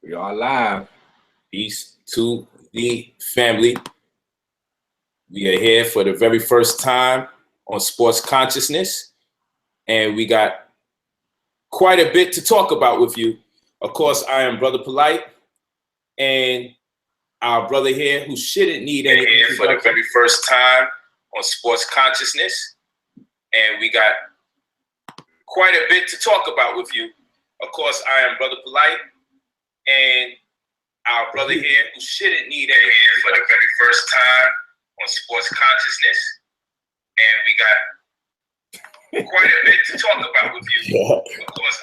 We are live. Peace to the family. We are here for the very first time on Sports Consciousness, and we got quite a bit to talk about with you. Of course, I am Brother Polite, and our brother here who shouldn't need any here for the very first time on Sports Consciousness, and we got quite a bit to talk about with you. Of course, I am Brother Polite, and our brother here who shouldn't need any here for the very first time on Sports Consciousness, and we got quite a bit to talk about with you. Of course.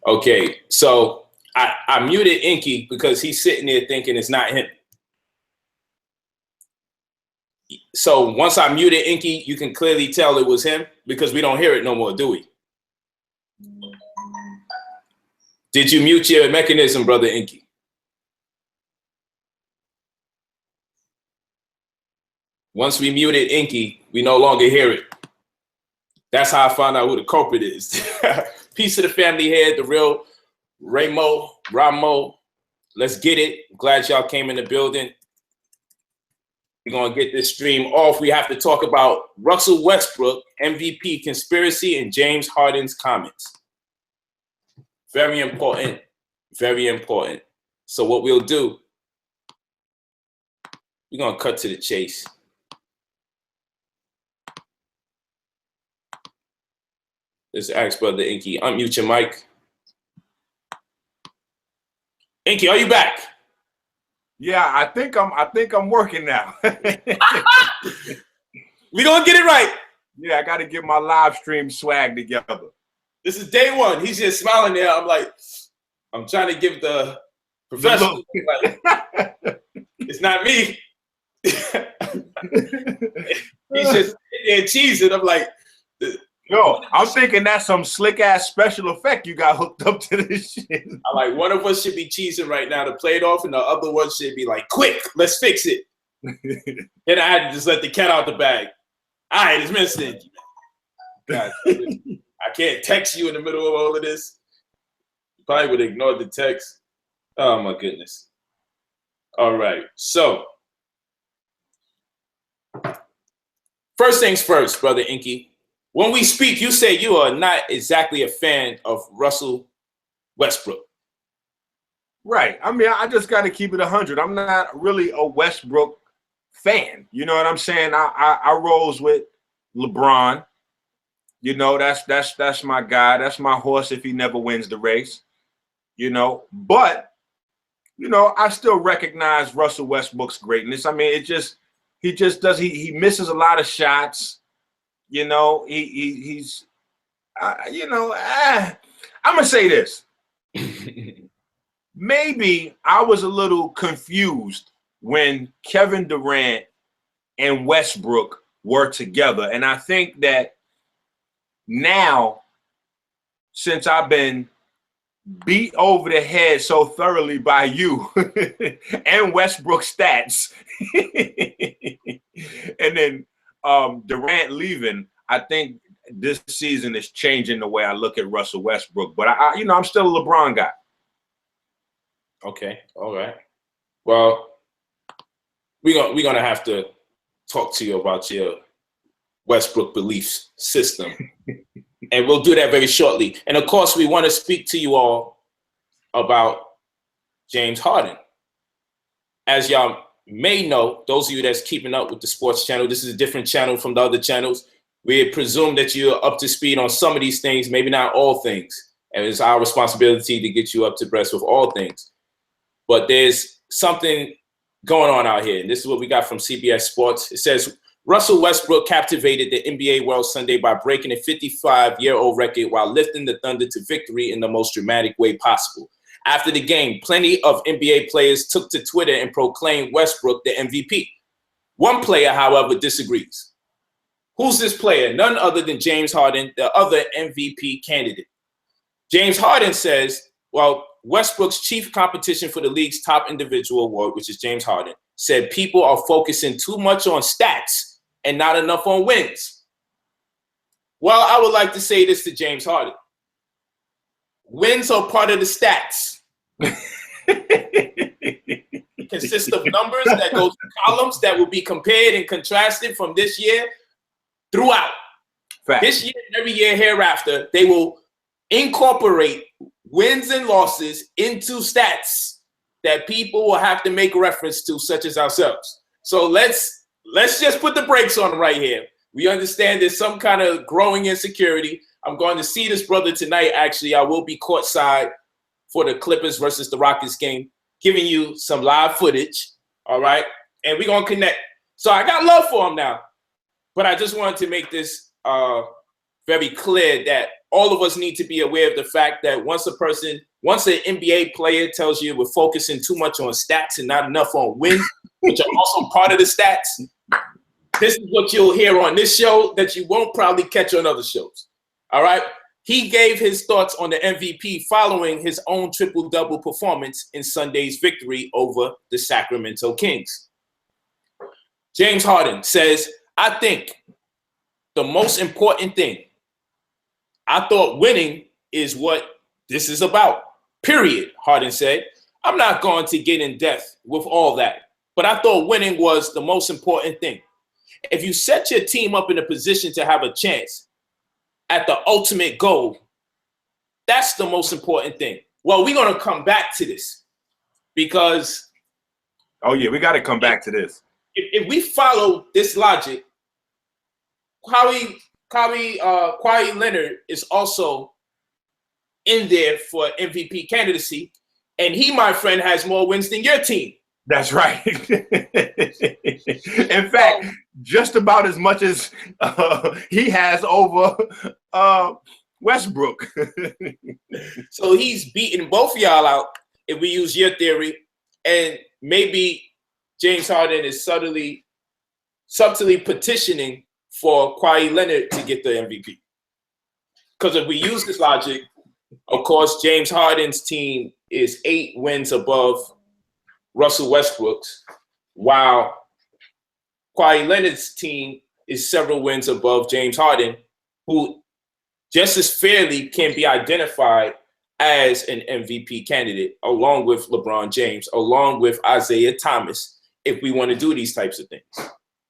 Okay, so I muted Inky because he's sitting there thinking it's not him. So once I muted Inky, you can clearly tell it was him because we don't hear it no more, do we? Did you mute your mechanism, Brother Inky? Once we muted Inky, we no longer hear it. That's how I found out who the culprit is. Peace to the family here, the real Ramo. Let's get it. I'm glad y'all came in the building. We're going to get this stream off. We have to talk about Russelle Westbrook, MVP conspiracy, and James Harden's comments. Very important. Very important. So what we'll do, we're going to cut to the chase. Let's ask Brother Inky. Unmute your mic. Inky, are you back? Yeah, I think I'm working now. We're gonna get it right. Yeah, I gotta get my live stream swag together. This is day one. He's just smiling there. I'm like, I'm trying to give the professional. Like, it's not me. He's just in there cheesing. I'm like, yo, I'm thinking that's some slick ass special effect you got hooked up to this shit. I'm like, one of us should be cheesing right now to play it off, and the other one should be like, quick, let's fix it. And I had to just let the cat out the bag. All right, it's Mr. Inky. God, I can't text you in the middle of all of this. You probably would have ignored the text. Oh my goodness. All right, so first things first, Brother Inky. When we speak, you say you are not exactly a fan of Russelle Westbrook. Right. I mean, I just got to keep it 100. I'm not really a Westbrook fan. You know what I'm saying? I rolls with LeBron. You know, that's my guy. That's my horse if he never wins the race. You know, but, you know, I still recognize Russelle Westbrook's greatness. I mean, he misses a lot of shots. You know, he's I'm gonna say this. Maybe I was a little confused when Kevin Durant and Westbrook were together. And I think that now, since I've been beat over the head so thoroughly by you and Westbrook stats, and then Durant leaving, I think this season is changing the way I look at Russelle Westbrook. But I'm still a LeBron guy. Okay, all right. Well, we're gonna have to talk to you about your Westbrook belief system, and we'll do that very shortly. And of course, we want to speak to you all about James Harden. As y'all may know, those of you that's keeping up with the sports channel, this is a different channel from the other channels. We presume that you're up to speed on some of these things, maybe not all things. And it's our responsibility to get you up to breast with all things. But there's something going on out here. And this is what we got from CBS Sports. It says, Russelle Westbrook captivated the NBA world Sunday by breaking a 55-year-old record while lifting the Thunder to victory in the most dramatic way possible. After the game, plenty of NBA players took to Twitter and proclaimed Westbrook the MVP. One player, however, disagrees. Who's this player? None other than James Harden, the other MVP candidate. James Harden says, well, Westbrook's chief competition for the league's top individual award, which is James Harden, said people are focusing too much on stats and not enough on wins. Well, I would like to say this to James Harden. Wins are part of the stats. Consist of numbers that go to columns that will be compared and contrasted from this year throughout. Fact. This year and every year hereafter, they will incorporate wins and losses into stats that people will have to make reference to, such as ourselves. So let's just put the brakes on right here. We understand there's some kind of growing insecurity. I'm going to see this brother tonight. Actually, I will be courtside for the Clippers versus the Rockets game, giving you some live footage, all right? And we're going to connect. So I got love for him now, but I just wanted to make this very clear that all of us need to be aware of the fact that once an NBA player tells you we're focusing too much on stats and not enough on wins, which are also part of the stats, this is what you'll hear on this show that you won't probably catch on other shows, all right? He gave his thoughts on the MVP following his own triple-double performance in Sunday's victory over the Sacramento Kings. James Harden says, I think the most important thing, I thought winning is what this is about, period, Harden said. I'm not going to get in depth with all that, but I thought winning was the most important thing. If you set your team up in a position to have a chance at the ultimate goal, that's the most important thing. Well, we're going to come back to this because... Oh, yeah, we got to come back to this. If we follow this logic, Kawhi Leonard is also in there for MVP candidacy, and he, my friend, has more wins than your team. That's right. In fact, just about as much as he has over Westbrook. So he's beating both of y'all out if we use your theory, and maybe James Harden is subtly petitioning for Kawhi Leonard to get the MVP. Because if we use this logic, of course, James Harden's team is 8 wins above Russelle Westbrook's, while Kawhi Leonard's team is several wins above James Harden, who just as fairly can be identified as an MVP candidate, along with LeBron James, along with Isaiah Thomas, if we want to do these types of things.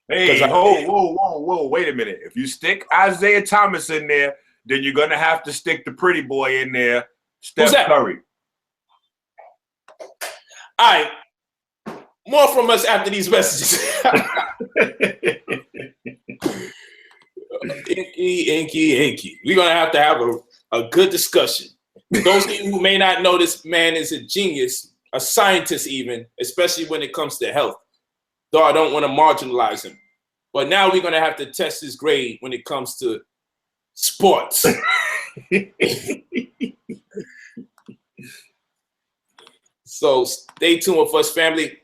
Hey, whoa, wait a minute. If you stick Isaiah Thomas in there, then you're going to have to stick the pretty boy in there, Steph Curry. All right. More from us after these messages. Inky. We're going to have a good discussion. Those of you who may not know, this man is a genius, a scientist even, especially when it comes to health, though I don't want to marginalize him. But now we're going to have to test his grade when it comes to sports. So stay tuned with us, family.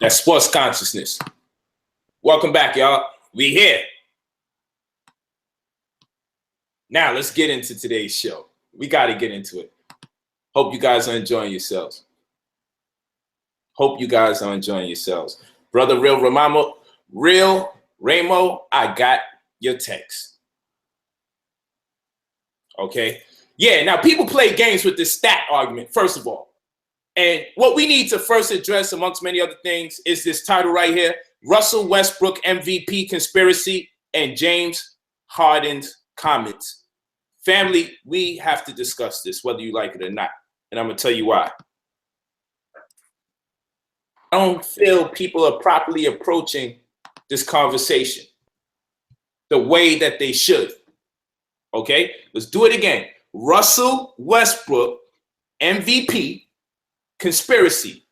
That's sports consciousness. Welcome back, y'all. We here. Now let's get into today's show. We got to get into it. Hope you guys are enjoying yourselves. Brother Ramo, I got your text. Okay. Yeah, now people play games with this stat argument, first of all. And what we need to first address, amongst many other things, is this title right here, Russelle Westbrook MVP Conspiracy and James Harden's Comments. Family, we have to discuss this, whether you like it or not. And I'm going to tell you why. I don't feel people are properly approaching this conversation the way that they should. Okay? Let's do it again. Russelle Westbrook MVP Conspiracy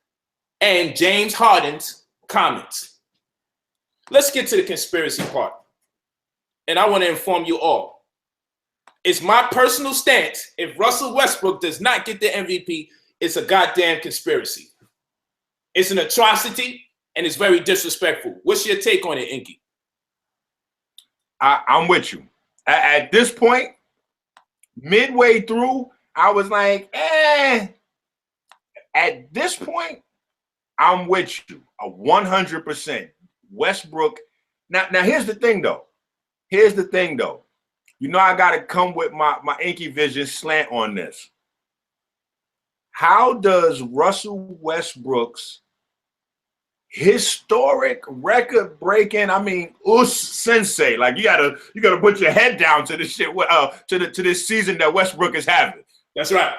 and James Harden's Comments. Let's get to the conspiracy part. And I want to inform you all. It's my personal stance. If Russelle Westbrook does not get the MVP, it's a goddamn conspiracy. It's an atrocity. and it's very disrespectful. What's your take on it, Inky? I'm with you. At this point, midway through, I was like, At this point, I'm with you 100%. Westbrook. Now here's the thing, though. You know, I got to come with my Inky Vision slant on this. How does Russell Westbrook's historic record-breaking, I mean, sensei, like you gotta put your head down to this shit, to this season that Westbrook is having. That's right.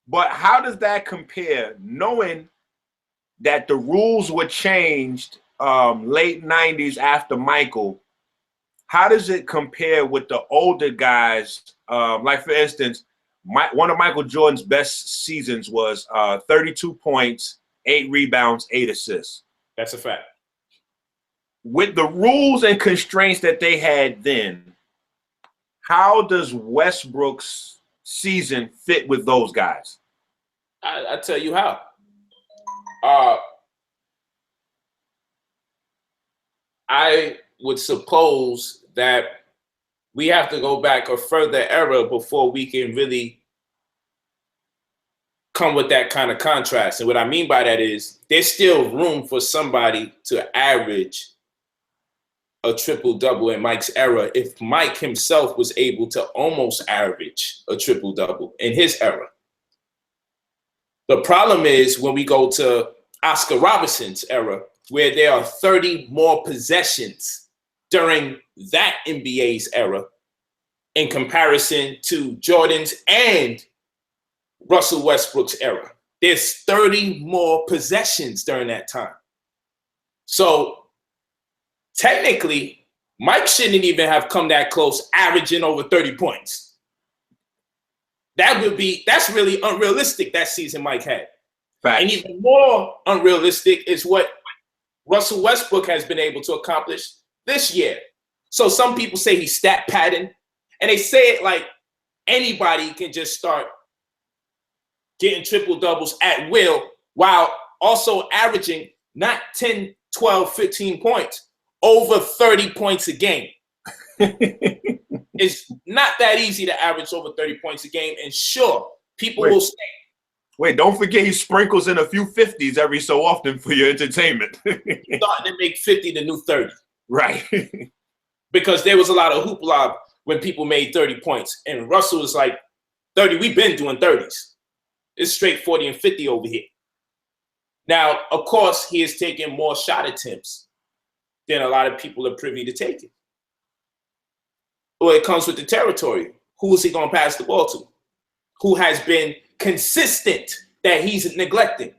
But how does that compare, knowing that the rules were changed late 90s after Michael? How does it compare with the older guys? Like, for instance, one of Michael Jordan's best seasons was 32 points, 8 rebounds, 8 assists. That's a fact. With the rules and constraints that they had then, how does Westbrook's season fit with those guys? I tell you how. I would suppose that we have to go back a further era before we can really come with that kind of contrast. And what I mean by that is there's still room for somebody to average a triple-double in Mike's era if Mike himself was able to almost average a triple-double in his era. The problem is when we go to Oscar Robertson's era, where there are 30 more possessions during that NBA's era in comparison to Jordan's and Russell Westbrook's era. There's 30 more possessions during that time. So technically, Mike shouldn't even have come that close, averaging over 30 points. That's really unrealistic, that season Mike had. Facts. And even more unrealistic is what Russell Westbrook has been able to accomplish this year. So some people say he's stat padding, and they say it like anybody can just start getting triple doubles at will while also averaging not 10, 12, 15 points, over 30 points a game. It's not that easy to average over 30 points a game. And sure, people will say, wait, don't forget he sprinkles in a few 50s every so often for your entertainment. Starting to make 50 the new 30. Right. Because there was a lot of hoopla when people made 30 points. And Russell was like, 30, we've been doing 30s. It's straight 40 and 50 over here. Now, of course, he is taking more shot attempts than a lot of people are privy to taking. Well, it comes with the territory. Who is he going to pass the ball to? Who has been consistent that he's neglecting?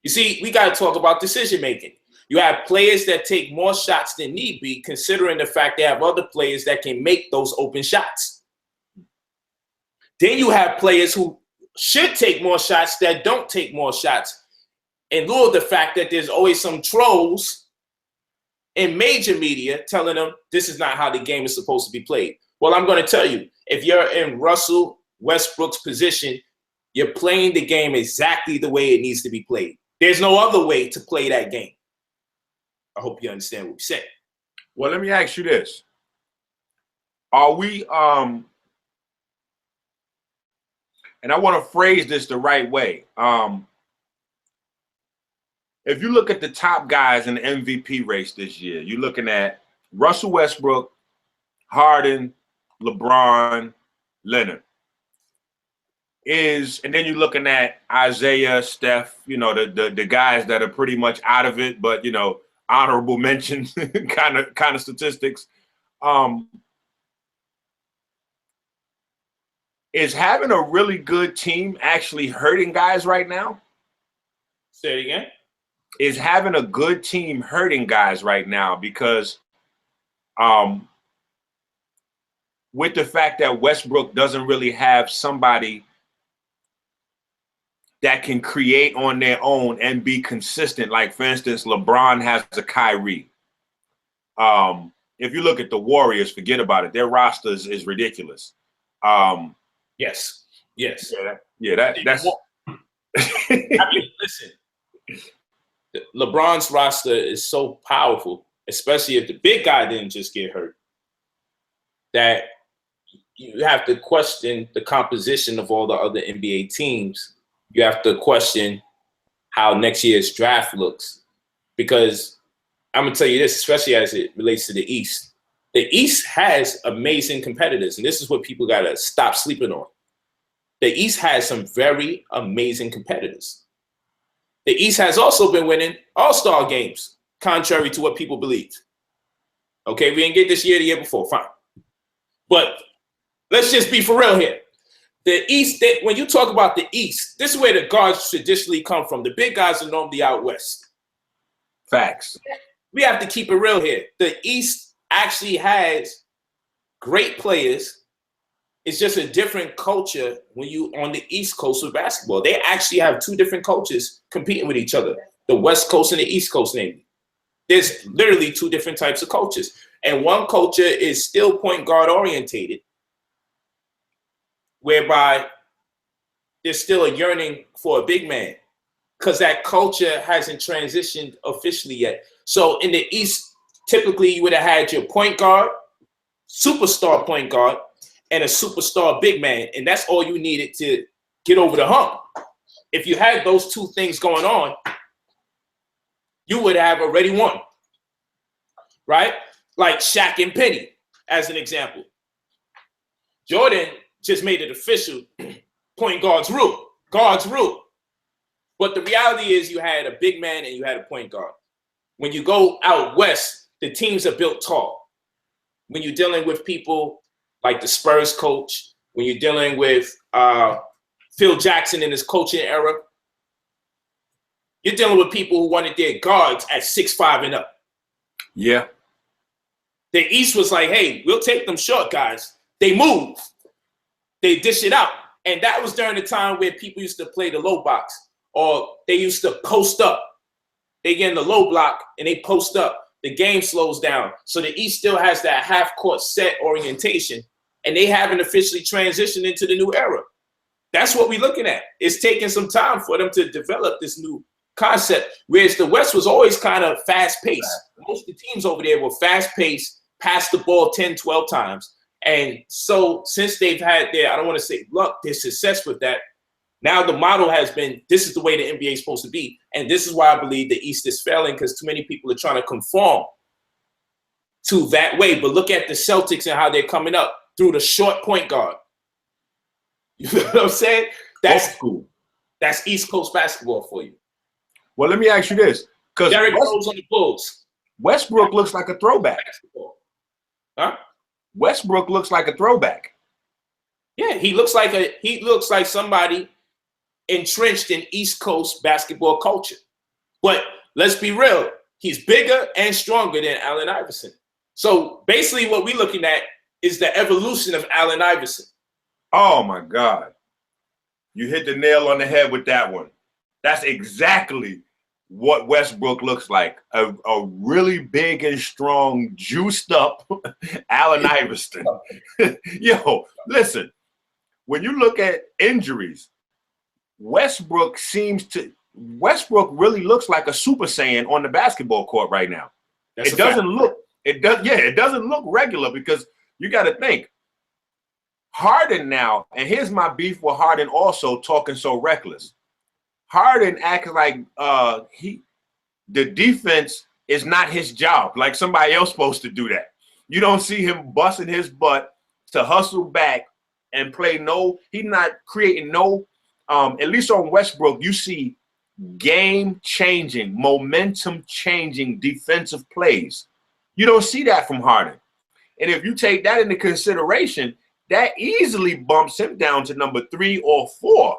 You see, we got to talk about decision making. You have players that take more shots than need be, considering the fact they have other players that can make those open shots. Then you have players who should take more shots that don't take more shots, in lieu of the fact that there's always some trolls in major media telling them this is not how the game is supposed to be played. Well, I'm going to tell you, if you're in Russell Westbrook's position, you're playing the game exactly the way it needs to be played. There's no other way to play that game. I hope you understand what we said. Well, let me ask you this. Are we, and I want to phrase this the right way. If you look at the top guys in the MVP race this year, you're looking at Russell Westbrook, Harden, LeBron, Leonard. And then you're looking at Isaiah, Steph, you know, the guys that are pretty much out of it, but, you know, honorable mention kind of statistics. Is having a really good team actually hurting guys right now? Say it again. Is having a good team hurting guys right now? Because with the fact that Westbrook doesn't really have somebody that can create on their own and be consistent. Like, for instance, LeBron has a Kyrie. If you look at the Warriors, forget about it. Their roster is ridiculous. Yes. That's. I mean, listen. LeBron's roster is so powerful, especially if the big guy didn't just get hurt, that you have to question the composition of all the other NBA teams. You have to question how next year's draft looks. Because I'm going to tell you this, especially as it relates to the East. The East has amazing competitors, and this is what people got to stop sleeping on. The East has some very amazing competitors. The East has also been winning all-star games, contrary to what people believe. Okay, we didn't get this year, the year before, fine. But let's just be for real here. The East, when you talk about the East, this is where the guards traditionally come from. The big guys are normally out west. Facts. We have to keep it real here. The East actually has great players. It's just a different culture when you on the East Coast of basketball. They actually have two different coaches competing with each other, the West Coast and the East Coast, namely. There's literally two different types of coaches. And one culture is still point guard orientated, whereby there's still a yearning for a big man because that culture hasn't transitioned officially yet. So in the East, typically you would have had your point guard, superstar point guard, and a superstar big man, and that's all you needed to get over the hump. If you had those two things going on, you would have already won, right? Like Shaq and Penny, as an example. Jordan just made it official, point guards rule, guards rule. But the reality is you had a big man and you had a point guard. When you go out west, the teams are built tall. When you're dealing with people like the Spurs coach, when you're dealing with Phil Jackson in his coaching era, you're dealing with people who wanted their guards at 6'5" and up. Yeah. The East was like, hey, we'll take them short guys. They move. They dish it out. And that was during the time where people used to play the low box, or they used to post up. They get in the low block and they post up. The game slows down. So the East still has that half-court set orientation, and they haven't officially transitioned into the new era. That's what we're looking at. It's taking some time for them to develop this new concept, whereas the West was always kind of fast-paced. Most of the teams over there were fast-paced, passed the ball 10, 12 times. And so since they've had their, I don't want to say luck, their success with that, now the model has been, this is the way the NBA is supposed to be. And this is why I believe the East is failing, because too many people are trying to conform to that way. But look at the Celtics and how they're coming up through the short point guard. You know what I'm saying? That's cool. That's East Coast basketball for you. Well, let me ask you this. Because Derrick Rose on the Bulls. Westbrook looks like a throwback. Huh? Westbrook looks like a throwback. Yeah, he looks like somebody entrenched in East Coast basketball culture. But let's be real, he's bigger and stronger than Allen Iverson. So basically what we're looking at is the evolution of Allen Iverson. Oh my God. You hit the nail on the head with that one. That's exactly what Westbrook looks like. A really big and strong, juiced up Allen Iverson. Yo, listen, when you look at injuries, Westbrook really looks like a Super Saiyan on the basketball court right now. It doesn't look regular, because you got to think, Harden now, and here's my beef with Harden also talking so reckless. Harden acts like the defense is not his job, like somebody else supposed to do that. You don't see him busting his butt to hustle back and play he's not creating at least on Westbrook, you see game-changing, momentum-changing defensive plays. You don't see that from Harden. And if you take that into consideration, that easily bumps him down to number 3 or 4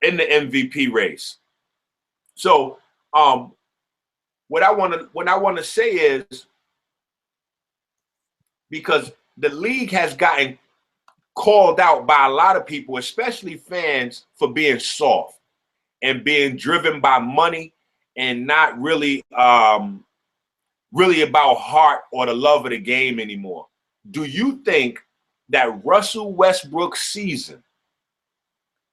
in the MVP race. So what I want to say is, because the league has gotten called out by a lot of people, especially fans, for being soft and being driven by money and not really about heart or the love of the game anymore. Do you think that Russell Westbrook's season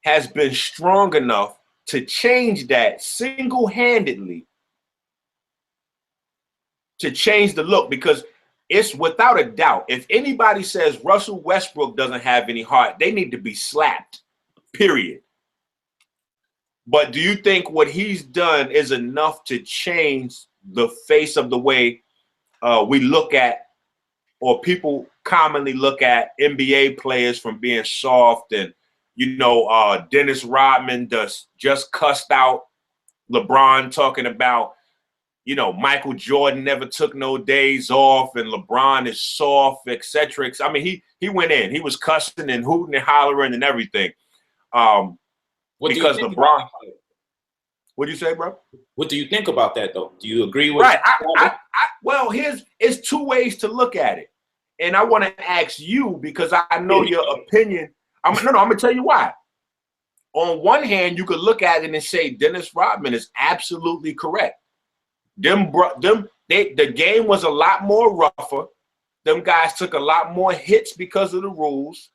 has been strong enough to change that single-handedly, to change the look, because it's without a doubt, if anybody says Russell Westbrook doesn't have any heart, they need to be slapped, period. But do you think what he's done is enough to change the face of the way we look at, or people commonly look at NBA players from being soft? And, you know, Dennis Rodman just cussed out LeBron, talking about, you know, Michael Jordan never took no days off and LeBron is soft, etc. I mean, he went in. He was cussing and hooting and hollering and everything. Because LeBron. What do you say, bro? What do you think about that, though? Do you agree with? Right. Well, it's two ways to look at it, and I want to ask you, because I know your opinion. I'm gonna tell you why. On one hand, you could look at it and say Dennis Rodman is absolutely correct. The game was a lot more rougher. Them guys took a lot more hits because of the rules.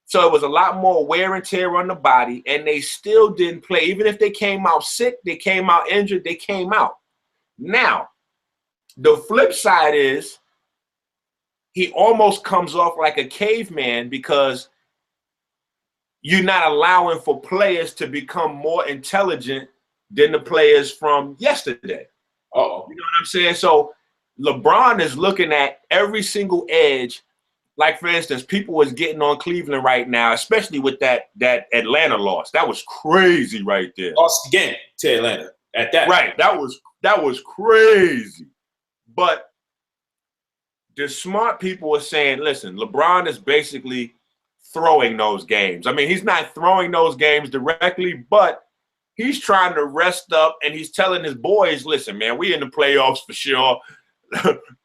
So it was a lot more wear and tear on the body, and they still didn't play. Even if they came out sick, they came out injured, they came out. Now, the flip side is he almost comes off like a caveman, because you're not allowing for players to become more intelligent than the players from yesterday. Uh-oh. You know what I'm saying? So LeBron is looking at every single edge. Like, for instance, people was getting on Cleveland right now, especially with that Atlanta loss. That was crazy right there. Lost again to Atlanta at that. Right. That was crazy. But the smart people are saying, listen, LeBron is basically throwing those games. I mean, he's not throwing those games directly, but he's trying to rest up, and he's telling his boys, listen, man, we in the playoffs for sure.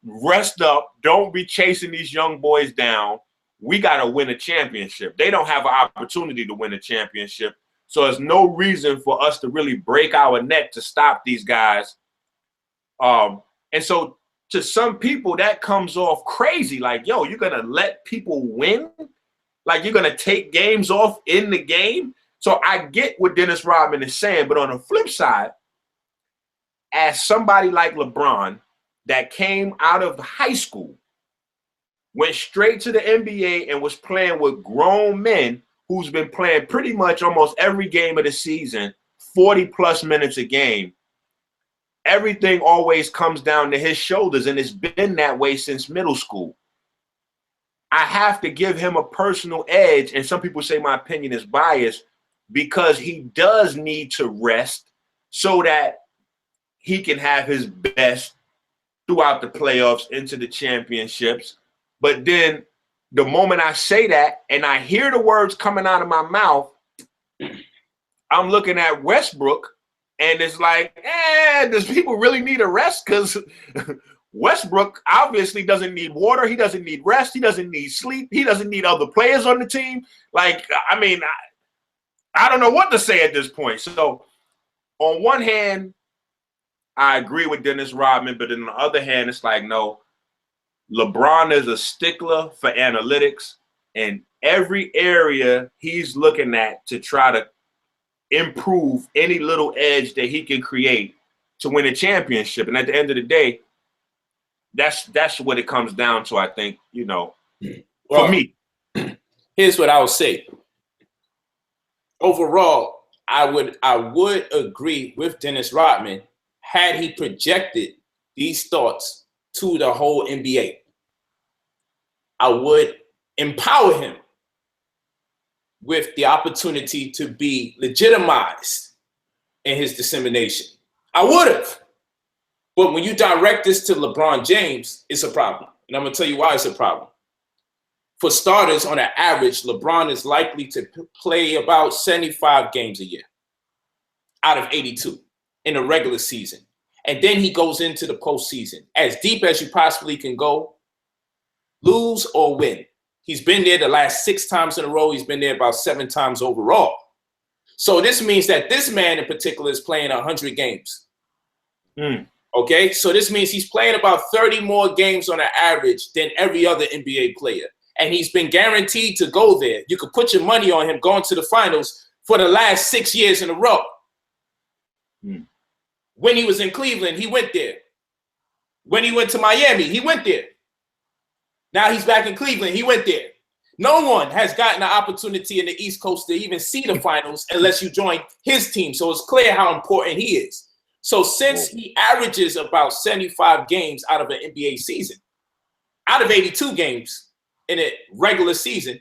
Rest up. Don't be chasing these young boys down. We got to win a championship. They don't have an opportunity to win a championship. So there's no reason for us to really break our neck to stop these guys. And so to some people, that comes off crazy. Like, yo, you're going to let people win? Like, you're going to take games off in the game? So I get what Dennis Rodman is saying. But on the flip side, as somebody like LeBron, that came out of high school, went straight to the NBA and was playing with grown men who's been playing pretty much almost every game of the season, 40-plus minutes a game. Everything always comes down to his shoulders, and it's been that way since middle school. I have to give him a personal edge, and some people say my opinion is biased, because he does need to rest so that he can have his best throughout the playoffs into the championships. But then the moment I say that and I hear the words coming out of my mouth, I'm looking at Westbrook, and it's like, does people really need a rest? Because Westbrook obviously doesn't need water. He doesn't need rest. He doesn't need sleep. He doesn't need other players on the team. Like, I mean, I don't know what to say at this point. So on one hand, I agree with Dennis Rodman, but on the other hand, it's like, no, LeBron is a stickler for analytics, and every area he's looking at to try to improve any little edge that he can create to win a championship. And at the end of the day, that's what it comes down to, I think, you know, for me. Here's what I would say. Overall, I would agree with Dennis Rodman had he projected these thoughts to the whole NBA. I would empower him with the opportunity to be legitimized in his dissemination. I would have. But when you direct this to LeBron James, it's a problem. And I'm going to tell you why it's a problem. For starters, on an average, LeBron is likely to play about 75 games a year out of 82 in a regular season. And then he goes into the postseason. As deep as you possibly can go, lose or win. He's been there the last 6 times in a row. He's been there about 7 times overall. So this means that this man in particular is playing 100 games. Okay? So this means he's playing about 30 more games on an average than every other NBA player. And he's been guaranteed to go there. You could put your money on him going to the finals for the last 6 years in a row. Hmm. When he was in Cleveland, he went there. When he went to Miami, he went there. Now he's back in Cleveland, he went there. No one has gotten an opportunity in the East Coast to even see the finals unless you join his team. So it's clear how important he is. So since he averages about 75 games out of an NBA season, out of 82 games in a regular season,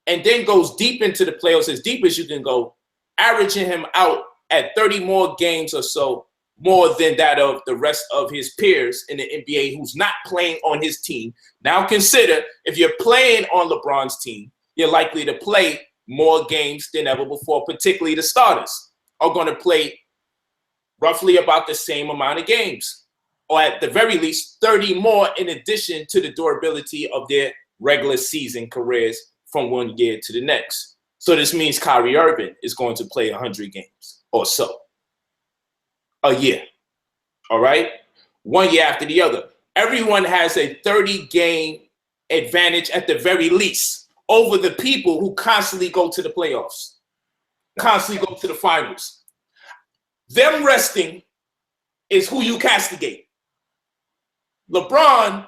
and then goes deep into the playoffs, as deep as you can go, averaging him out at 30 more games or so, more than that of the rest of his peers in the NBA who's not playing on his team. Now consider, if you're playing on LeBron's team, you're likely to play more games than ever before, particularly the starters are going to play roughly about the same amount of games, or at the very least 30 more in addition to the durability of their regular season careers from one year to the next. So this means Kyrie Irving is going to play 100 games or so a year, all right? 1 year after the other. Everyone has a 30-game advantage at the very least over the people who constantly go to the playoffs, constantly go to the finals. Them resting is who you castigate. LeBron,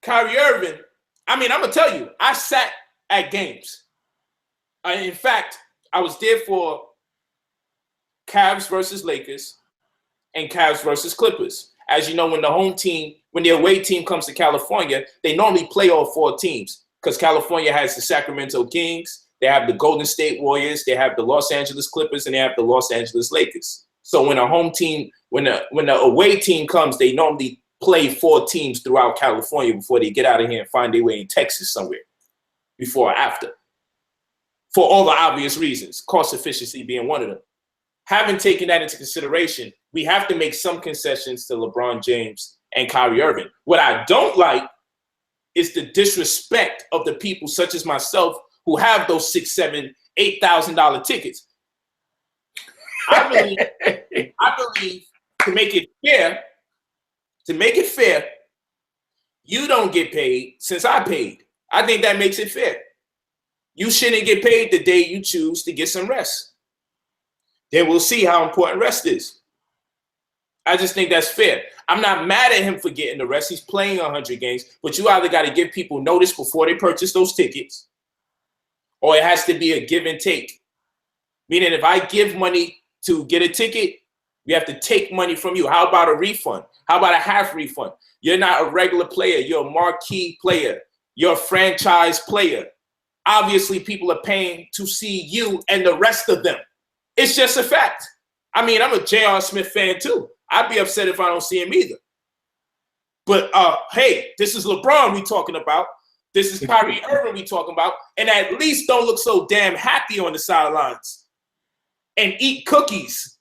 Kyrie Irving, I mean, I'm going to tell you, I sat at games. In fact, I was there for Cavs versus Lakers and Cavs versus Clippers. As you know, when the home team, when the away team comes to California, they normally play all four teams because California has the Sacramento Kings, they have the Golden State Warriors, they have the Los Angeles Clippers, and they have the Los Angeles Lakers. So when a home team, when the away team comes, they normally play four teams throughout California before they get out of here and find their way in Texas somewhere, before or after, for all the obvious reasons, cost efficiency being one of them. Having taken that into consideration, we have to make some concessions to LeBron James and Kyrie Irving. What I don't like is the disrespect of the people such as myself who have those $6,000, $7,000, $8,000 tickets. I believe to make it fair, you don't get paid since I paid. I think that makes it fair. You shouldn't get paid the day you choose to get some rest. Then we'll see how important rest is. I just think that's fair. I'm not mad at him for getting the rest. He's playing 100 games, but you either got to give people notice before they purchase those tickets, or it has to be a give and take. Meaning if I give money to get a ticket, we have to take money from you. How about a refund? How about a half refund? You're not a regular player. You're a marquee player. You're a franchise player. Obviously, people are paying to see you and the rest of them. It's just a fact. I mean, I'm a J.R. Smith fan too. I'd be upset if I don't see him either. But hey, this is LeBron we talking about. This is Kyrie Irving we talking about. And at least don't look so damn happy on the sidelines and eat cookies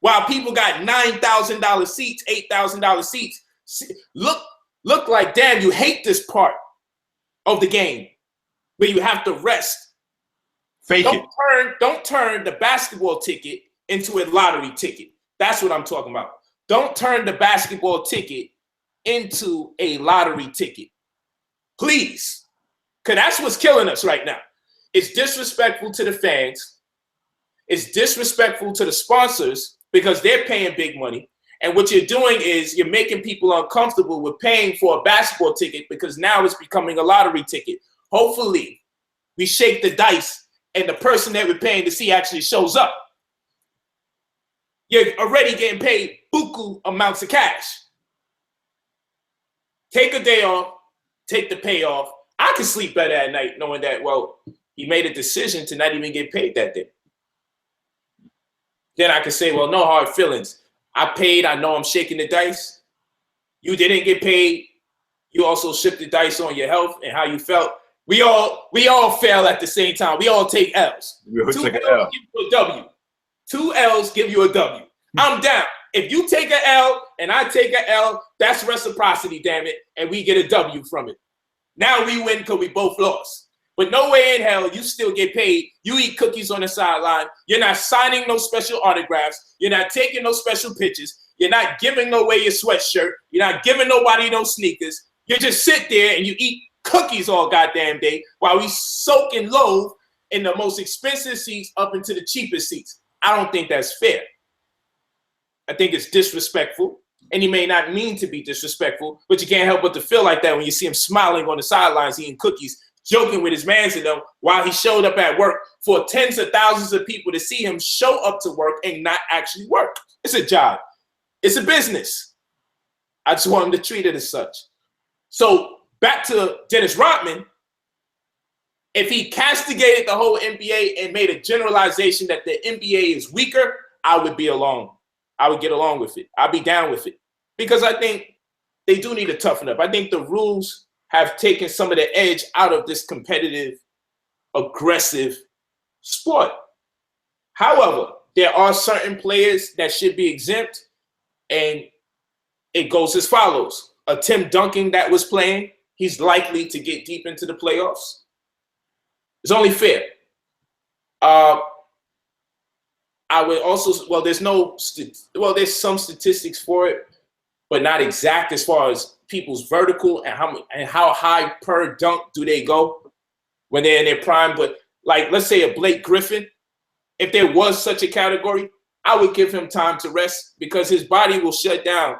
while people got $9,000 seats, $8,000 seats. Look like, damn, you hate this part of the game where you have to rest. Don't turn the basketball ticket into a lottery ticket. That's what I'm talking about. Don't turn the basketball ticket into a lottery ticket. Please. Because that's what's killing us right now. It's disrespectful to the fans. It's disrespectful to the sponsors because they're paying big money. And what you're doing is you're making people uncomfortable with paying for a basketball ticket because now it's becoming a lottery ticket. Hopefully, we shake the dice and the person that we're paying to see actually shows up. You're already getting paid buku amounts of cash. Take a day off, take the payoff. I can sleep better at night knowing that, well, he made a decision to not even get paid that day. Then I can say, well, no hard feelings. I paid, I know I'm shaking the dice. You didn't get paid. You also shook the dice on your health and how you felt. We all fail at the same time. We all take L's. We all take an L. Give you a W. 2 L's give you a W. I'm down. If you take an L and I take an L, that's reciprocity, damn it, and we get a W from it. Now we win because we both lost. But no way in hell you still get paid. You eat cookies on the sideline. You're not signing no special autographs. You're not taking no special pictures. You're not giving away your sweatshirt. You're not giving nobody no sneakers. You just sit there and you eat cookies all goddamn day while we soak and loathe in the most expensive seats up into the cheapest seats. I don't think that's fair. I think it's disrespectful. And he may not mean to be disrespectful, but you can't help but to feel like that when you see him smiling on the sidelines, eating cookies, joking with his mans in them while he showed up at work for tens of thousands of people to see him show up to work and not actually work. It's a job. It's a business. I just want him to treat it as such. So back to Dennis Rodman, if he castigated the whole NBA and made a generalization that the NBA is weaker, I would be along. I would get along with it. I'd be down with it. Because I think they do need to toughen up. I think the rules have taken some of the edge out of this competitive, aggressive sport. However, there are certain players that should be exempt, and it goes as follows. A Tim Duncan that was playing, he's likely to get deep into the playoffs. It's only fair. I would also, there's some statistics for it, but not exact as far as people's vertical and how high per dunk do they go when they're in their prime. But like, let's say a Blake Griffin, if there was such a category, I would give him time to rest because his body will shut down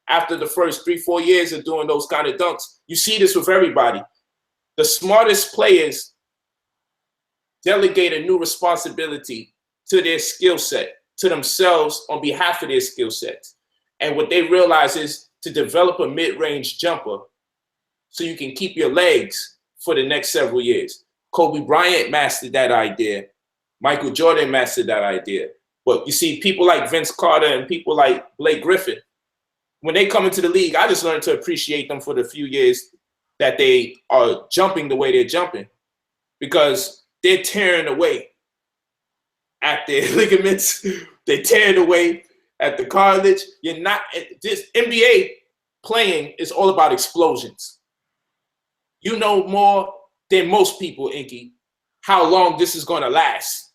after the first 3-4 years of doing those kind of dunks. You see this with everybody. The smartest players delegate a new responsibility to their skill set, to themselves on behalf of their skill sets. And what they realize is to develop a mid-range jumper so you can keep your legs for the next several years. Kobe Bryant mastered that idea. Michael Jordan mastered that idea. But you see people like Vince Carter and people like Blake Griffin, when they come into the league, I just learned to appreciate them for the few years that they are jumping the way they're jumping because they're tearing away at their ligaments. They're tearing away at the cartilage. You're not, this NBA playing is all about explosions. You know more than most people, Inky, how long this is going to last.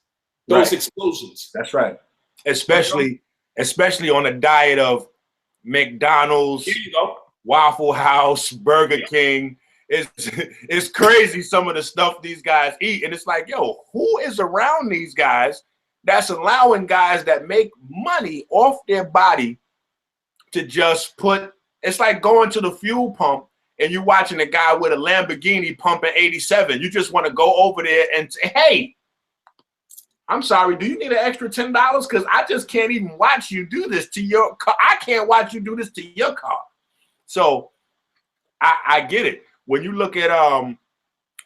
Those explosions. That's right. Especially on a diet of McDonald's, here you go. Waffle House, Burger King. It's crazy some of the stuff these guys eat. And it's like, yo, who is around these guys that's allowing guys that make money off their body to just put, it's like going to the fuel pump and you're watching a guy with a Lamborghini pumping 87. You just want to go over there and say, hey, I'm sorry, do you need an extra $10? Because I just can't even watch you do this to your car. I can't watch you do this to your car. So I get it. When you look at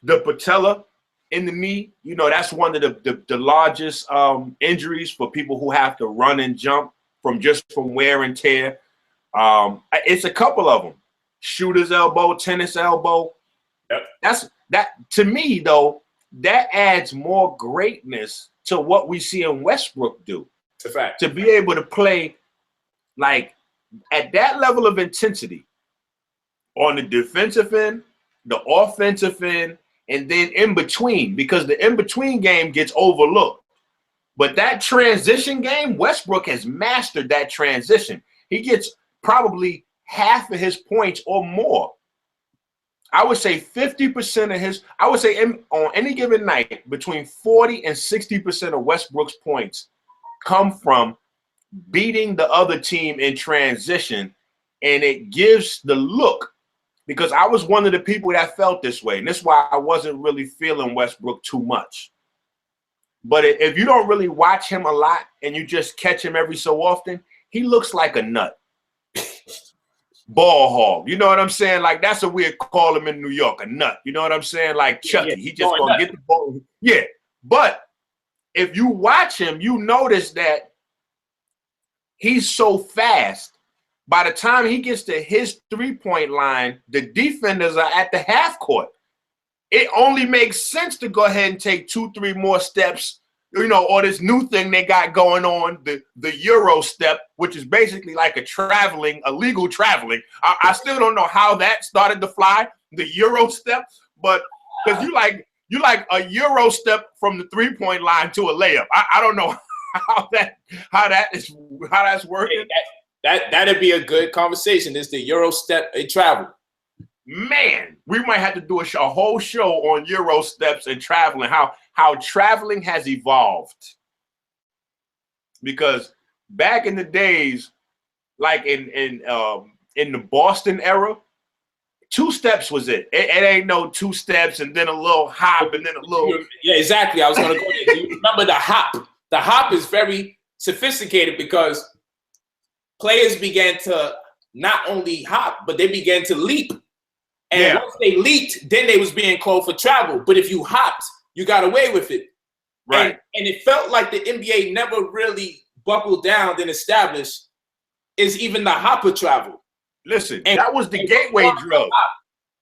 the patella in the knee, you know, that's one of the largest injuries for people who have to run and jump from wear and tear. It's a couple of them. Shooter's elbow, tennis elbow. Yep. That to me, though, that adds more greatness to what we see in Westbrook do. It's a fact. To be able to play like at that level of intensity on the defensive end, the offensive end, and then in between, because the in-between game gets overlooked. But that transition game, Westbrook has mastered that transition. He gets probably half of his points or more. I would say 50% of his, I would say on any given night, between 40 and 60% of Westbrook's points come from beating the other team in transition. And it gives the look, because I was one of the people that felt this way. And that's why I wasn't really feeling Westbrook too much. But if you don't really watch him a lot and you just catch him every so often, he looks like a nut. Ball hog. You know what I'm saying? Like, that's what we call him in New York, a nut. You know what I'm saying? Like Chucky. He just gonna get the ball. Yeah. But if you watch him, you notice that he's so fast. By the time he gets to his three-point line, the defenders are at the half court. It only makes sense to go ahead and take 2-3 more steps, you know, or this new thing they got going on, the Euro step, which is basically like illegal traveling. I still don't know how that started to fly, the Euro step, but because you like a Euro step from the three-point line to a layup. I don't know how that's working. That'd be a good conversation. Is the Euro step a travel? Man, we might have to do a whole show on Euro steps and traveling, how traveling has evolved. Because back in the days, like in the Boston era, 2 steps was it. It ain't no 2 steps and then a little hop and then a little. Yeah, exactly. I was going to go there. Do you remember the hop? The hop is very sophisticated because players began to not only hop, but they began to leap. And once they leaped, then they was being called for travel. But if you hopped, you got away with it. Right. And it felt like the NBA never really buckled down and established is even the hopper travel. Listen, that was the gateway drug.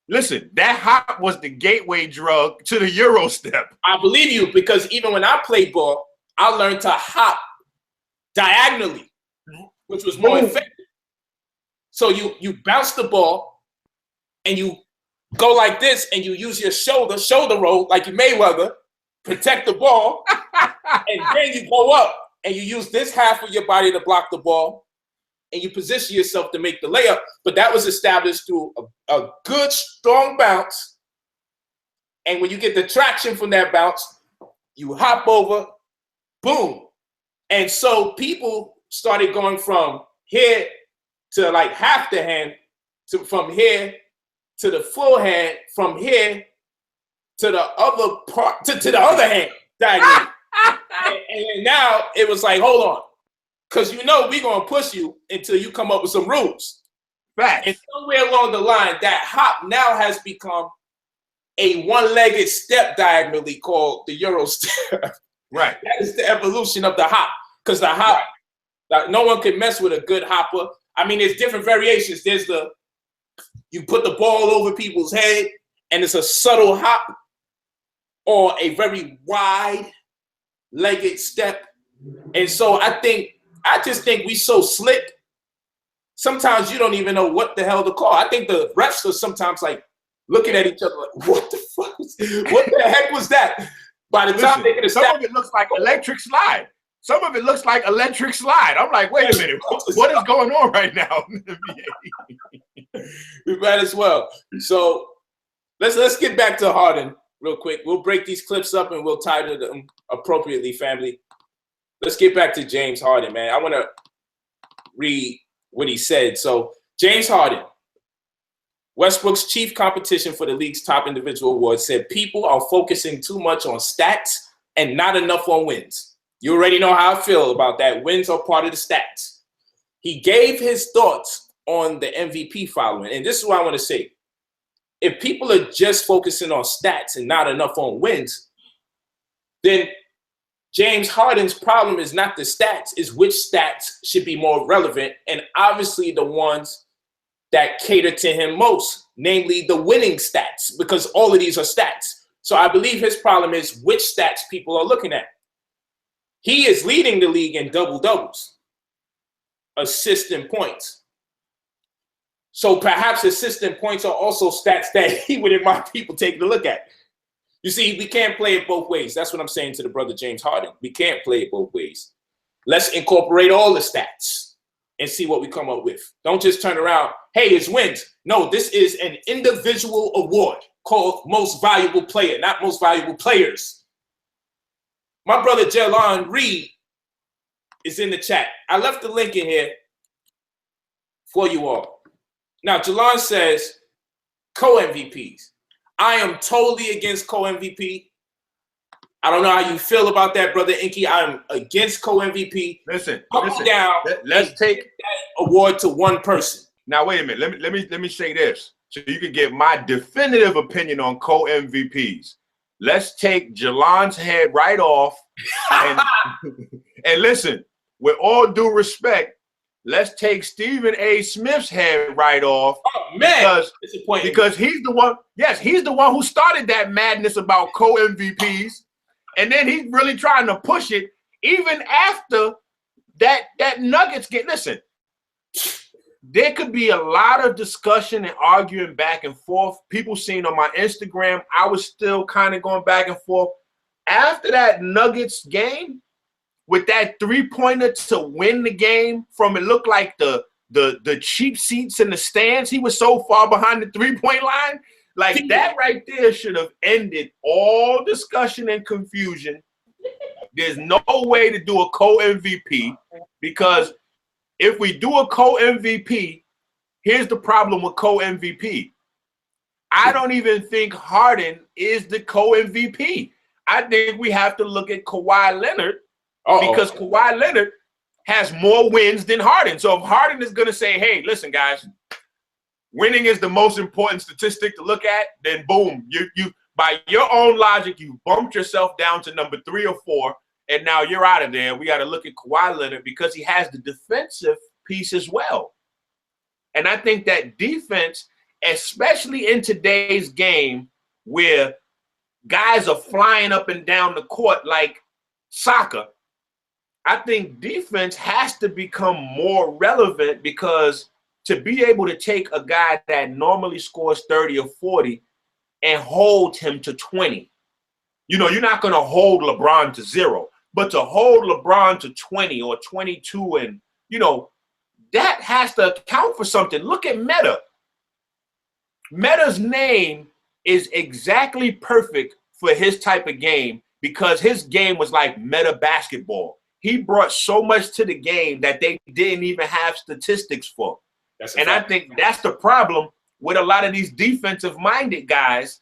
Listen, that hop was the gateway drug to the Euro step. I believe you, because even when I played ball, I learned to hop diagonally, which was more effective. So you bounce the ball and you go like this and you use your shoulder roll like you Mayweather, protect the ball, and then you go up and you use this half of your body to block the ball and you position yourself to make the layup. But that was established through a good, strong bounce. And when you get the traction from that bounce, you hop over, boom. And so people started going from here to like half the hand, from here to the full hand, from here to the other part, to the other hand. and now it was like, hold on. Because we're going to push you until you come up with some rules. Right. And somewhere along the line, that hop now has become a one-legged step diagonally called the Euro step. Right. That is the evolution of the hop. Because the hop, like, no one can mess with a good hopper. I mean, there's different variations. There's you put the ball over people's head, and it's a subtle hop, or a very wide-legged step. And so I just think we so slick. Sometimes you don't even know what the hell to call. I think the refs are sometimes like looking at each other like, what the fuck? What the heck was that? By the time they can establish, some of it looks like electric slide. Some of it looks like electric slide. I'm like, wait a minute, what is going on right now in the NBA? We might as well. So let's get back to Harden real quick. We'll break these clips up and we'll title them appropriately, family. Let's get back to James Harden, man. I want to read what he said. So, James Harden, Westbrook's chief competition for the league's top individual award, said people are focusing too much on stats and not enough on wins. You already know how I feel about that. Wins are part of the stats. He gave his thoughts on the MVP following, and this is what I want to say. If people are just focusing on stats and not enough on wins, then James Harden's problem is not the stats, is which stats should be more relevant, and obviously the ones that cater to him most, namely the winning stats, because all of these are stats. So I believe his problem is which stats people are looking at. He is leading the league in double-doubles, assists and points. So perhaps assists and points are also stats that he would admire people taking a look at. You see, we can't play it both ways. That's what I'm saying to the brother James Harden. We can't play it both ways. Let's incorporate all the stats and see what we come up with. Don't just turn around, hey, it's wins. No, this is an individual award called Most Valuable Player, not Most Valuable Players. My brother Jelon Reed is in the chat. I left the link in here for you all. Now, Jelon says co-MVPs. I am totally against co-MVP. I don't know how you feel about that, Brother Inky. I'm against co-MVP. Listen. Let's take that award to one person. Now, wait a minute. Let me say this so you can get my definitive opinion on co-MVPs. Let's take Jelon's head right off. And listen, with all due respect, let's take Stephen A. Smith's head right off. Oh, man. Because he's the one, he's the one who started that madness about co-MVPs. And then he's really trying to push it even after that Nuggets get, listen, there could be a lot of discussion and arguing back and forth. People seen on my Instagram, I was still kind of going back and forth. After that Nuggets game, with that three-pointer to win the game from it looked like the cheap seats in the stands, he was so far behind the three-point line. Like that right there should have ended all discussion and confusion There's no way to do a co-MVP because if we do a co-MVP, here's the problem with co-MVP. I don't even think Harden is the co-MVP. I think we have to look at Kawhi Leonard because Kawhi Leonard has more wins than Harden. So if Harden is going to say, hey, listen, guys, winning is the most important statistic to look at, then boom, you by your own logic, you bumped yourself down to number 3 or 4, and now you're out of there. We got to look at Kawhi Leonard because he has the defensive piece as well. And I think that defense, especially in today's game where guys are flying up and down the court like soccer, I think defense has to become more relevant because to be able to take a guy that normally scores 30 or 40 and hold him to 20. You know, you're not going to hold LeBron to 0, but to hold LeBron to 20 or 22 and, you know, that has to account for something. Look at Meta. Meta's name is exactly perfect for his type of game because his game was like meta basketball. He brought so much to the game that they didn't even have statistics for. And I think that's the problem with a lot of these defensive-minded guys.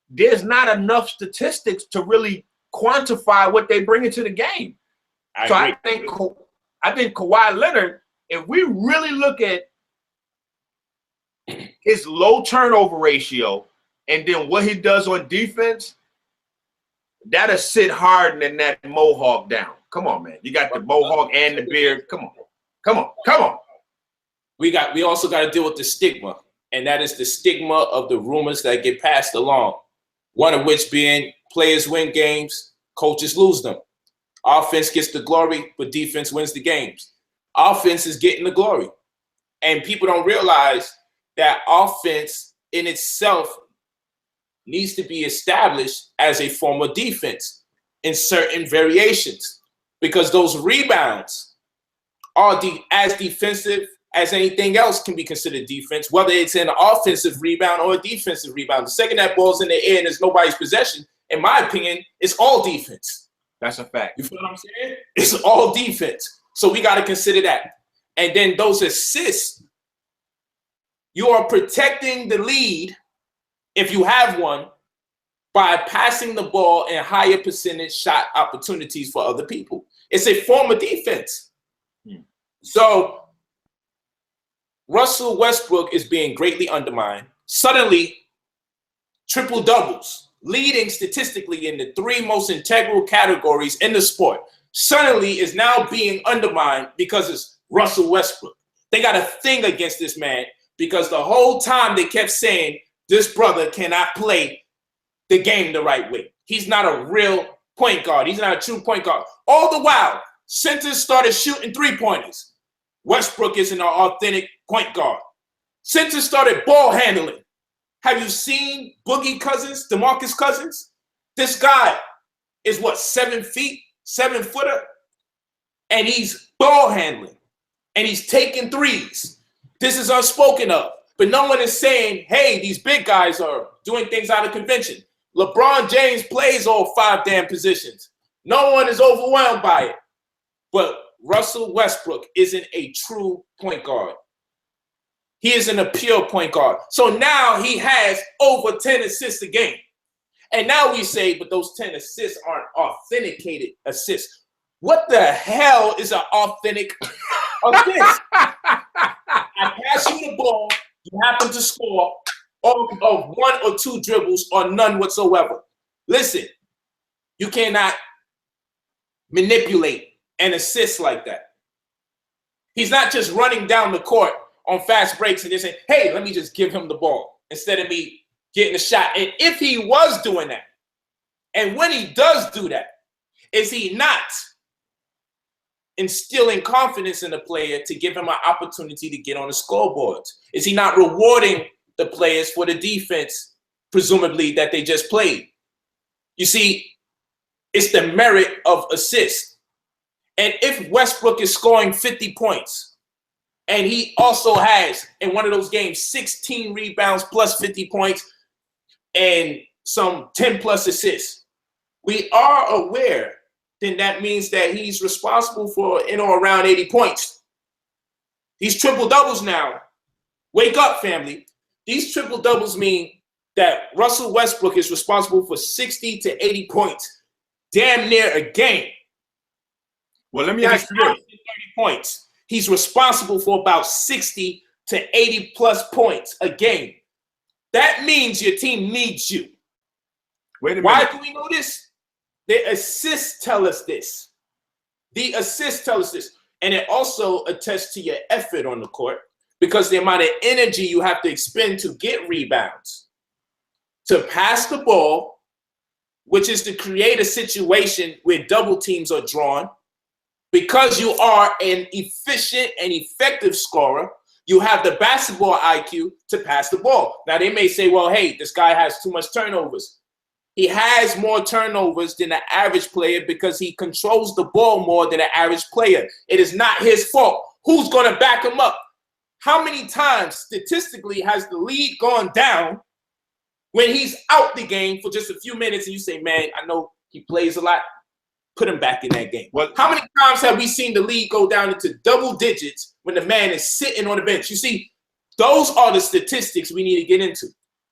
There's not enough statistics to really quantify what they bring into the game. I think Kawhi Leonard, if we really look at his low turnover ratio and then what he does on defense, that'll sit Harden and that mohawk down. Come on, man. You got the mohawk and the beard. Come on. We also got to deal with the stigma, and that is the stigma of the rumors that get passed along. One of which being players win games, coaches lose them. Offense gets the glory, but defense wins the games. Offense is getting the glory. And people don't realize that offense in itself needs to be established as a form of defense in certain variations because those rebounds are as defensive as anything else can be considered defense, whether it's an offensive rebound or a defensive rebound. The second that ball's in the air and it's nobody's possession, in my opinion, it's all defense. That's a fact. You feel what I'm saying? It's all defense. So we got to consider that. And then those assists, you are protecting the lead, if you have one, by passing the ball in higher percentage shot opportunities for other people. It's a form of defense. So Russelle Westbrook is being greatly undermined. Suddenly, triple doubles, leading statistically in the 3 most integral categories in the sport, suddenly is now being undermined because it's Russelle Westbrook. They got a thing against this man because the whole time they kept saying this brother cannot play the game the right way. He's not a real point guard. He's not a true point guard. All the while, centers started shooting 3-pointers. Westbrook isn't an authentic point guard. Centers started ball handling. Have you seen Boogie Cousins, DeMarcus Cousins? This guy is 7 feet, 7-footer, and he's ball handling, and he's taking threes. This is unspoken of, but no one is saying, hey, these big guys are doing things out of convention. LeBron James plays all 5 damn positions. No one is overwhelmed by it, but Russelle Westbrook isn't a true point guard. He isn't a pure point guard. So now he has over 10 assists a game. And now we say, but those 10 assists aren't authenticated assists. What the hell is an authentic assist? I pass you the ball, you happen to score of 1 or 2 dribbles or none whatsoever. Listen, you cannot manipulate an assist like that. He's not just running down the court on fast breaks and just saying, hey, let me just give him the ball instead of me getting a shot. And if he was doing that, and when he does do that, is he not instilling confidence in the player to give him an opportunity to get on the scoreboards? Is he not rewarding the players for the defense, presumably, that they just played? You see, it's the merit of assists. And if Westbrook is scoring 50 points, and he also has, in one of those games, 16 rebounds plus 50 points and some 10 plus assists, we are aware then that means that he's responsible for in or around 80 points. These triple doubles now. Wake up, family. These triple doubles mean that Russell Westbrook is responsible for 60 to 80 points, damn near a game. Well, let me ask you this. 30 points. He's responsible for about 60 to 80 plus points a game. That means your team needs you. Wait a minute. Why do we know this? The assists tell us this. The assists tell us this. And it also attests to your effort on the court, because the amount of energy you have to expend to get rebounds, to pass the ball, which is to create a situation where double teams are drawn. Because you are an efficient and effective scorer, you have the basketball IQ to pass the ball. Now, they may say, well, hey, this guy has too much turnovers. He has more turnovers than the average player because he controls the ball more than the average player. It is not his fault. Who's going to back him up? How many times statistically has the lead gone down when he's out the game for just a few minutes and you say, man, I know he plays a lot, put him back in that game? Well, how many times have we seen the lead go down into double digits when the man is sitting on the bench? You see, those are the statistics we need to get into.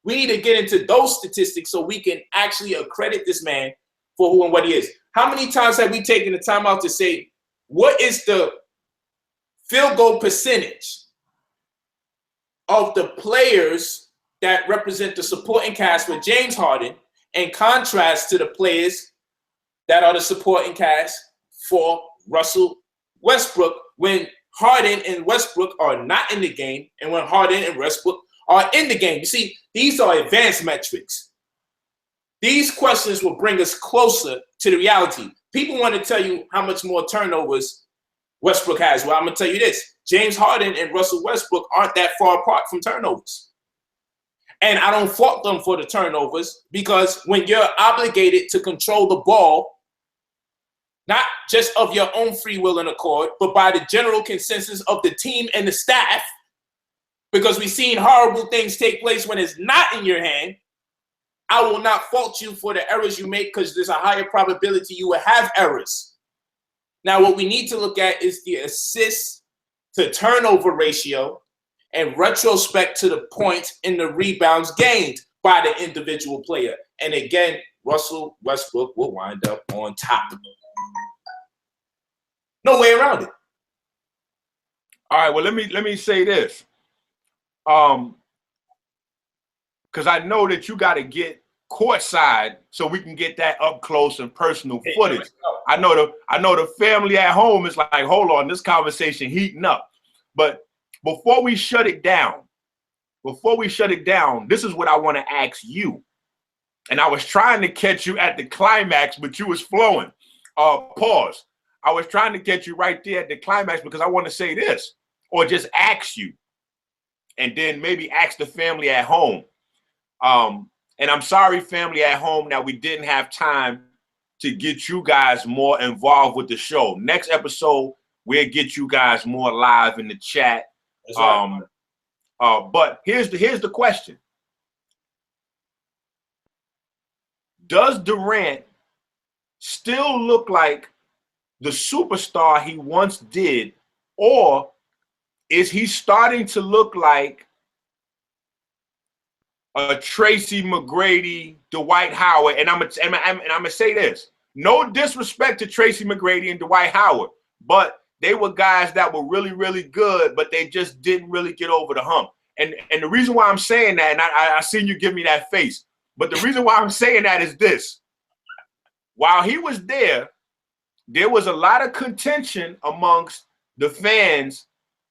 We need to get into those statistics so we can actually accredit this man for who and what he is. How many times have we taken the time out to say, what is the field goal percentage of the players that represent the supporting cast with James Harden, in contrast to the players that are the supporting cast for Russell Westbrook, when Harden and Westbrook are not in the game and when Harden and Westbrook are in the game? You see, these are advanced metrics. These questions will bring us closer to the reality. People want to tell you how much more turnovers Westbrook has. Well, I'm going to tell you this. James Harden and Russell Westbrook aren't that far apart from turnovers. And I don't fault them for the turnovers, because when you're obligated to control the ball, not just of your own free will and accord, but by the general consensus of the team and the staff, because we've seen horrible things take place when it's not in your hand, I will not fault you for the errors you make, because there's a higher probability you will have errors. Now, what we need to look at is the assist to turnover ratio and retrospect to the points and the rebounds gained by the individual player. And again, Russell Westbrook will wind up on top. No way around it. All right, well, let me say this. Because I know that you got to get courtside so we can get that up close and personal footage. I know the family at home is like, hold on, this conversation heating up. But before we shut it down, this is what I want to ask you. And I was trying to catch you at the climax, but you was flowing. Pause. I was trying to catch you right there at the climax because I want to say this, or just ask you, and then maybe ask the family at home. And I'm sorry, family at home, that we didn't have time to get you guys more involved with the show. Next episode, we'll get you guys more live in the chat. That's right. But here's the question. Does Durant still look like the superstar he once did, or is he starting to look like a Tracy McGrady, Dwight Howard? And I'm gonna say this: no disrespect to Tracy McGrady and Dwight Howard, but they were guys that were really, really good, but they just didn't really get over the hump. And the reason why I'm saying that, and I seen you give me that face, but the reason why I'm saying that is this: while he was there was a lot of contention amongst the fans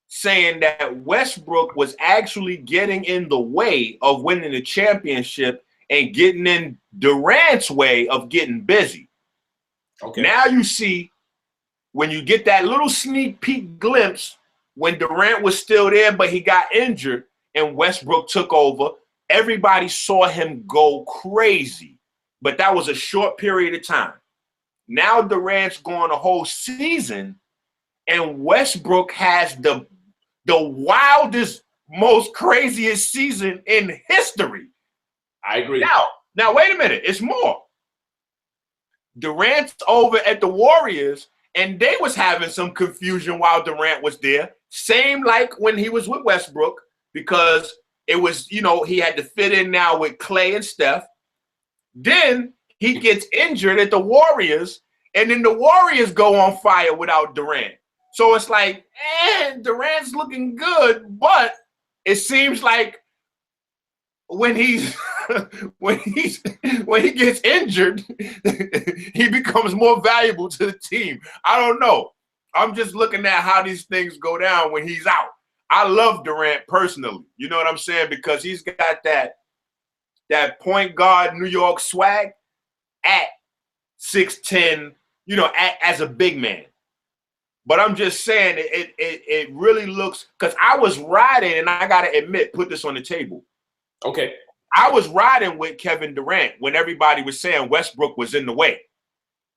saying that Westbrook was actually getting in the way of winning the championship and getting in Durant's way of getting busy. Okay. Now you see, when you get that little sneak peek glimpse when Durant was still there, but he got injured and Westbrook took over, everybody saw him go crazy. But that was a short period of time. Now Durant's going a whole season, and Westbrook has the wildest, most craziest season in history. I agree. Now wait a minute. It's more. Durant's over at the Warriors, and they was having some confusion while Durant was there. Same like when he was with Westbrook, because it was, you know, he had to fit in now with Clay and Steph. Then he gets injured at the Warriors, and then the Warriors go on fire without Durant. So it's like, Durant's looking good, but it seems like when he gets injured, he becomes more valuable to the team. I don't know. I'm just looking at how these things go down when he's out. I love Durant personally. You know what I'm saying? Because he's got that point guard New York swag at 6'10", you know, as a big man. But I'm just saying it really looks, because I was riding, and I got to admit, put this on the table. Okay. I was riding with Kevin Durant when everybody was saying Westbrook was in the way.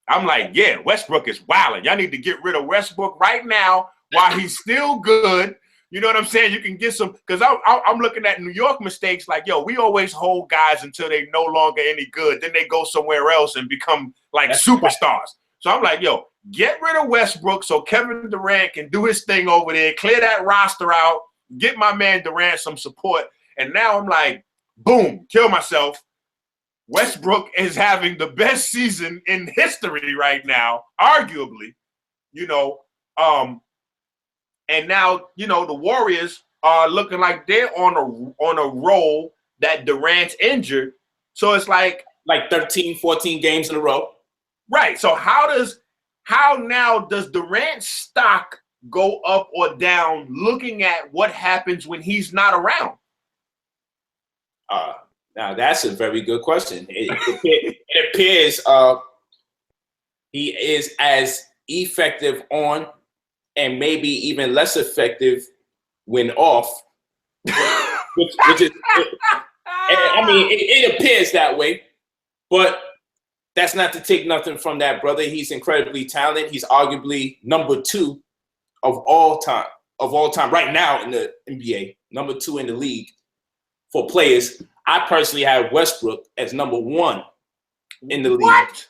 I'm like, yeah, Westbrook is wilding. Y'all need to get rid of Westbrook right now while he's still good. You know what I'm saying? You can get some, because I'm looking at New York mistakes like, yo, we always hold guys until they no longer any good. Then they go somewhere else and become like superstars. So I'm like, yo, get rid of Westbrook so Kevin Durant can do his thing over there, clear that roster out, get my man Durant some support. And now I'm like, boom, kill myself. Westbrook is having the best season in history right now, arguably, you know. And now, you know, the Warriors are looking like they're on a roll that Durant's injured. So it's like 13, 14 games in a row. Right. So how now does Durant's stock go up or down looking at what happens when he's not around? Now that's a very good question. It appears he is as effective on, and maybe even less effective when off, which is, I mean, it appears that way, but that's not to take nothing from that brother. He's incredibly talented. He's arguably number 2 of all time right now in the NBA, number 2 in the league for players. I personally have Westbrook as number 1 in the league. What?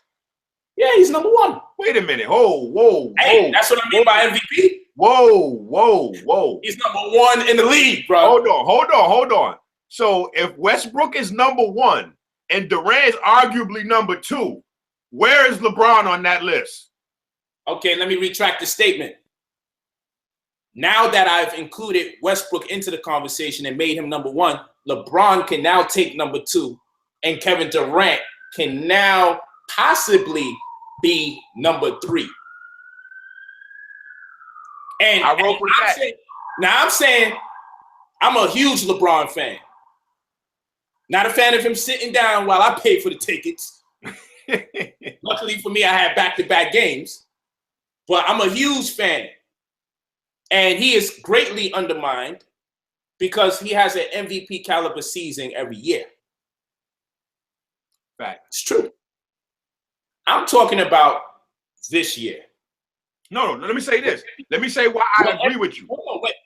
Yeah, he's number 1. Wait a minute. Whoa. Hey, that's what I mean by MVP. Whoa. He's number 1 in the league, bro. Hold on. So if Westbrook is number 1 and Durant is arguably number 2, where is LeBron on that list? Okay, let me retract the statement. Now that I've included Westbrook into the conversation and made him number 1, LeBron can now take number 2, and Kevin Durant can now possibly be number 3. And I wrote with that. I'm saying I'm a huge LeBron fan. Not a fan of him sitting down while I pay for the tickets. Luckily for me, I had back-to-back games. But I'm a huge fan. And he is greatly undermined because he has an MVP caliber season every year. Fact. It's true. I'm talking about this year. No, let me say this. Let me say why I agree with you.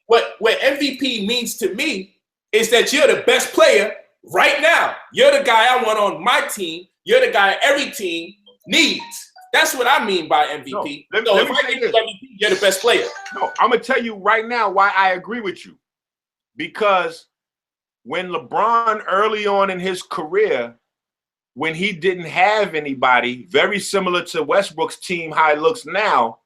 What MVP means to me is that you're the best player right now. You're the guy I want on my team. You're the guy every team needs. That's what I mean by MVP. No, let me say this. MVP, you're the best player. No, I'm going to tell you right now why I agree with you. Because when LeBron early on in his career, when he didn't have anybody, very similar to Westbrook's team, how it looks now,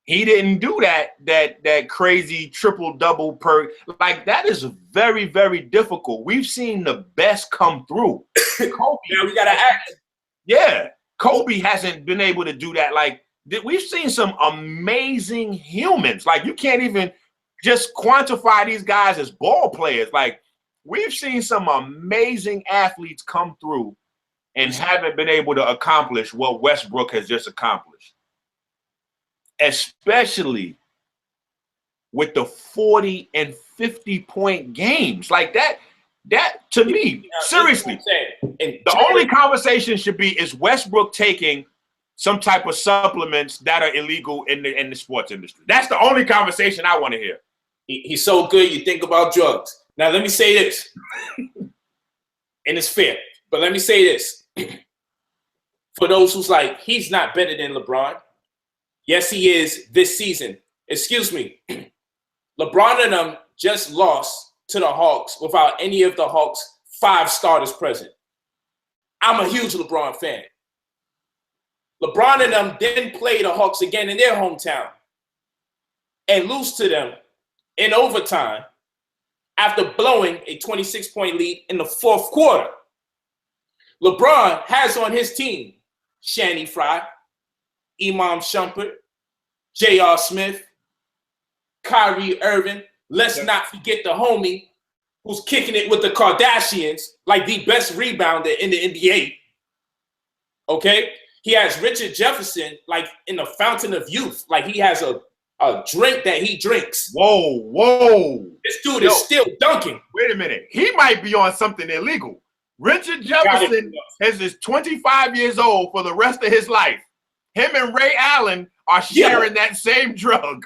he didn't do that crazy triple-double per. Like, that is very, very difficult. We've seen the best come through. Kobe, now we got to act. Yeah. Kobe hasn't been able to do that. Like, we've seen some amazing humans. Like, you can't even just quantify these guys as ball players. Like, we've seen some amazing athletes come through and haven't been able to accomplish what Westbrook has just accomplished. Especially with the 40 and 50-point games. Like that to me, seriously, the only conversation should be, is Westbrook taking some type of supplements that are illegal in the sports industry? That's the only conversation I want to hear. He's so good, you think about drugs. Now, let me say this, and it's fair, but let me say this. For those who's like, he's not better than LeBron. Yes, he is this season. Excuse me. LeBron and them just lost to the Hawks without any of the Hawks' 5 starters present. I'm a huge LeBron fan. LeBron and them didn't play the Hawks again in their hometown and lose to them in overtime after blowing a 26-point lead in the 4th quarter. LeBron has on his team Shanny Fry, Imam Shumpert, J.R. Smith, Kyrie Irving. Let's not forget the homie who's kicking it with the Kardashians like the best rebounder in the NBA. Okay? He has Richard Jefferson like in the fountain of youth. Like he has a drink that he drinks. Whoa. This dude is still dunking. Wait a minute. He might be on something illegal. Richard Jefferson is 25 years old for the rest of his life. Him and Ray Allen are sharing that same drug.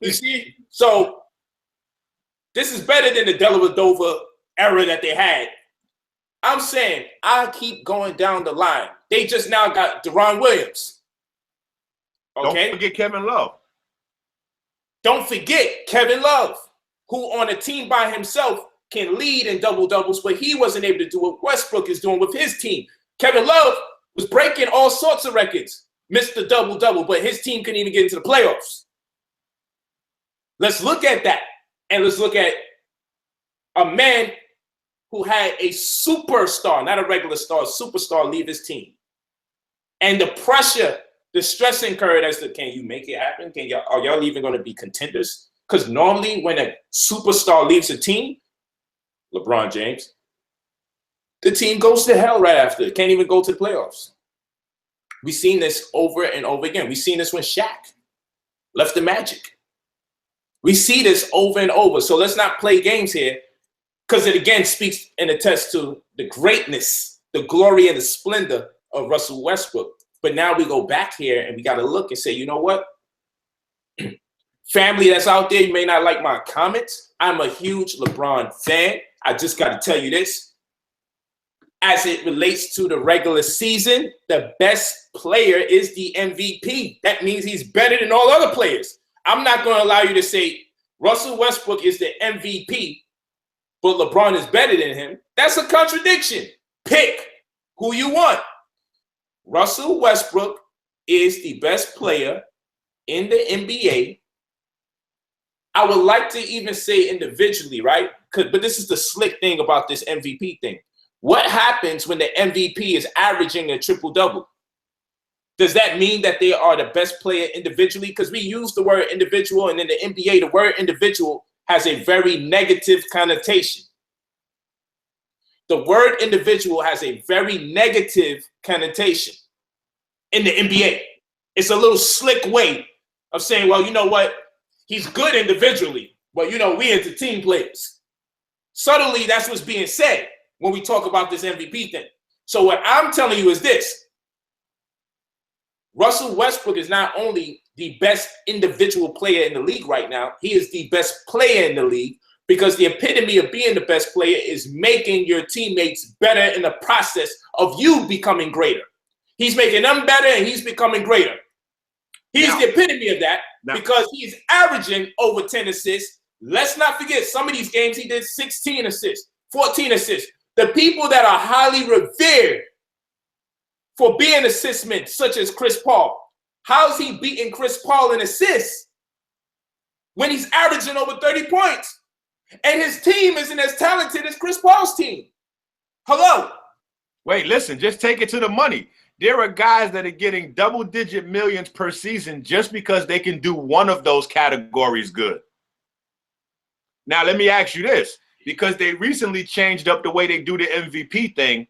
You see? So this is better than the Dellavedova era that they had. I'm saying I keep going down the line. They just now got Deron Williams. Okay? Don't forget Kevin Love. Don't forget Kevin Love, who on a team by himself can lead in double-doubles, but he wasn't able to do what Westbrook is doing with his team. Kevin Love was breaking all sorts of records, missed the double-double, but his team couldn't even get into the playoffs. Let's look at that, and let's look at a man who had a superstar, not a regular star, a superstar leave his team. And the pressure, the stress incurred as to, can you make it happen? Are y'all even going to be contenders? Because normally when a superstar leaves a team, LeBron James, the team goes to hell right after. Can't even go to the playoffs. We've seen this over and over again. We've seen this when Shaq left the Magic. We see this over and over. So let's not play games here, because it again speaks and attests to the greatness, the glory, and the splendor of Russell Westbrook. But now we go back here and we got to look and say, you know what? Family that's out there, you may not like my comments. I'm a huge LeBron fan. I just got to tell you this. As it relates to the regular season, the best player is the MVP. That means he's better than all other players. I'm not going to allow you to say Russell Westbrook is the MVP, but LeBron is better than him. That's a contradiction. Pick who you want. Russell Westbrook is the best player in the NBA. I would like to even say individually, right? But this is the slick thing about this MVP thing. What happens when the MVP is averaging a triple-double? Does that mean that they are the best player individually? Because we use the word individual, and in the NBA, the word individual has a very negative connotation. The word individual has a very negative connotation in the NBA. It's a little slick way of saying, well, you know what? He's good individually, but, you know, we into team players. Subtly, that's what's being said when we talk about this MVP thing. So what I'm telling you is this. Russell Westbrook is not only the best individual player in the league right now, he is the best player in the league, because the epitome of being the best player is making your teammates better in the process of you becoming greater. He's making them better and he's becoming greater. He's the epitome of that because he's averaging over 10 assists. Let's not forget, some of these games he did 16 assists, 14 assists. The people that are highly revered for being assist men, such as Chris Paul. How's he beating Chris Paul in assists when he's averaging over 30 points? And his team isn't as talented as Chris Paul's team. Hello? Wait, listen, just take it to the money. There are guys that are getting double-digit millions per season just because they can do one of those categories good. Now, let me ask you this, because they recently changed up the way they do the MVP thing,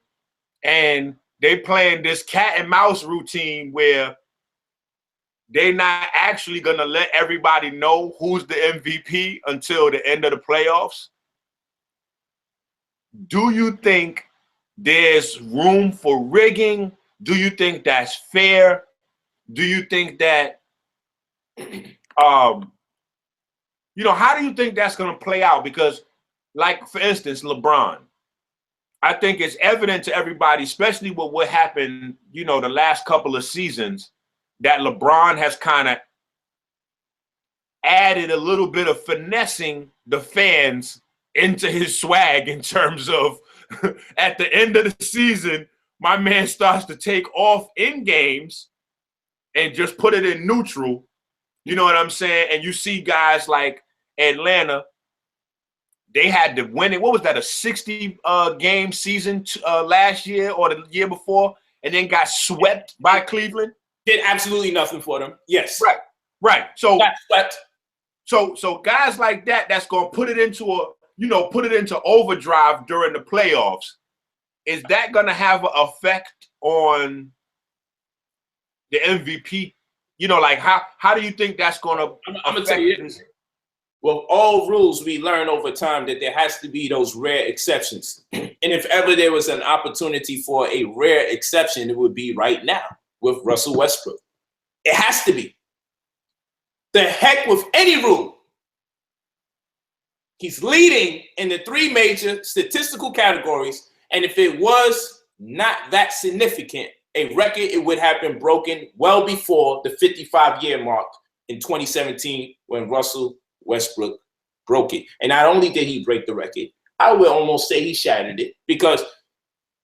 and they playing this cat and mouse routine where they're not actually going to let everybody know who's the MVP until the end of the playoffs. Do you think there's room for rigging? Do you think that's fair? Do you think that, how do you think that's going to play out? Because, like, for instance, LeBron. I think it's evident to everybody, especially with what happened, the last couple of seasons, that LeBron has kind of added a little bit of finessing the fans into his swag in terms of at the end of the season, my man starts to take off in games and just put it in neutral. You know what I'm saying? And you see guys like Atlanta, they had to win it. What was that, a 60 game season last year or the year before, and then got swept by Cleveland? Did absolutely nothing for them. Yes. Right. So got swept. So guys like that, that's gonna put it into overdrive during the playoffs. Is that gonna have an effect on the MVP? Like how do you think that's gonna? I'm gonna tell you this. Well, all rules we learn over time that there has to be those rare exceptions. And if ever there was an opportunity for a rare exception, it would be right now with Russell Westbrook. It has to be. The heck with any rule. He's leading in the 3 major statistical categories. And if it was not that significant, a record, it would have been broken well before the 55-year mark in 2017 when Russell Westbrook broke it. And not only did he break the record, I would almost say he shattered it, because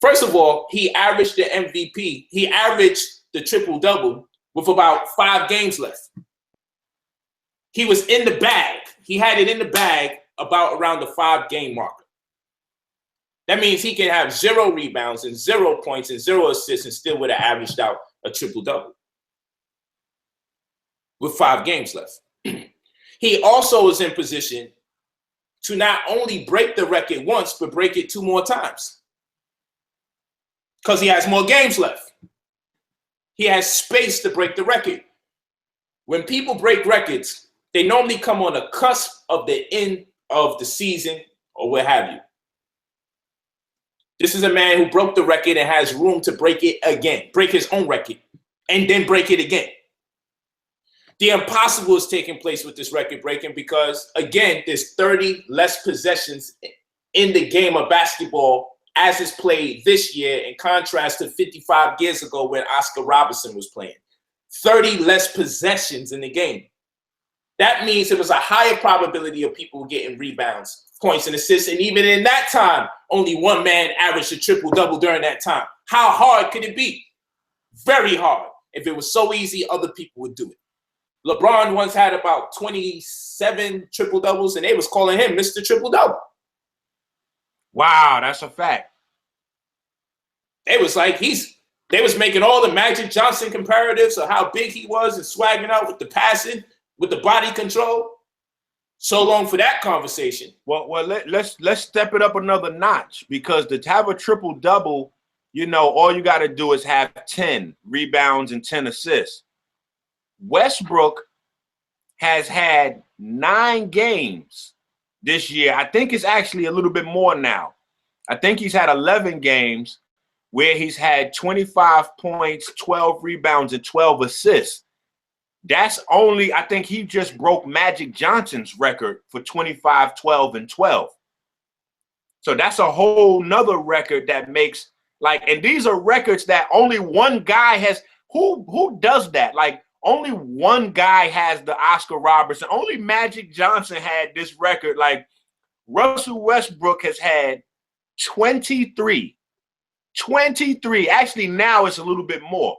first of all, he averaged the MVP. He averaged the triple-double with about 5 games left. He was in the bag. He had it in the bag about around the 5-game marker. That means he can have 0 rebounds and 0 points and 0 assists and still would have averaged out a triple-double with 5 games left. He also is in position to not only break the record once, but break it 2 more times because he has more games left. He has space to break the record. When people break records, they normally come on the cusp of the end of the season or what have you. This is a man who broke the record and has room to break it again, break his own record, and then break it again. The impossible is taking place with this record breaking because, again, there's 30 less possessions in the game of basketball as is played this year in contrast to 55 years ago when Oscar Robertson was playing. 30 less possessions in the game. That means it was a higher probability of people getting rebounds, points, and assists. And even in that time, only one man averaged a triple-double during that time. How hard could it be? Very hard. If it was so easy, other people would do it. LeBron once had about 27 triple-doubles, and they was calling him Mr. Triple-Double. Wow, that's a fact. They was like, they was making all the Magic Johnson comparatives of how big he was and swagging out with the passing, with the body control. So long for that conversation. Well, let's step it up another notch, because to have a triple-double, all you got to do is have 10 rebounds and 10 assists. Westbrook has had 9 games this year. I think it's actually a little bit more now. I think he's had 11 games where he's had 25 points, 12 rebounds, and 12 assists. That's only, I think he just broke Magic Johnson's record for 25, 12, and 12. So that's a whole nother record that makes, and these are records that only one guy has. Who does that? Only one guy has the Oscar Robertson. Only Magic Johnson had this record. Russell Westbrook has had 23. Actually, now it's a little bit more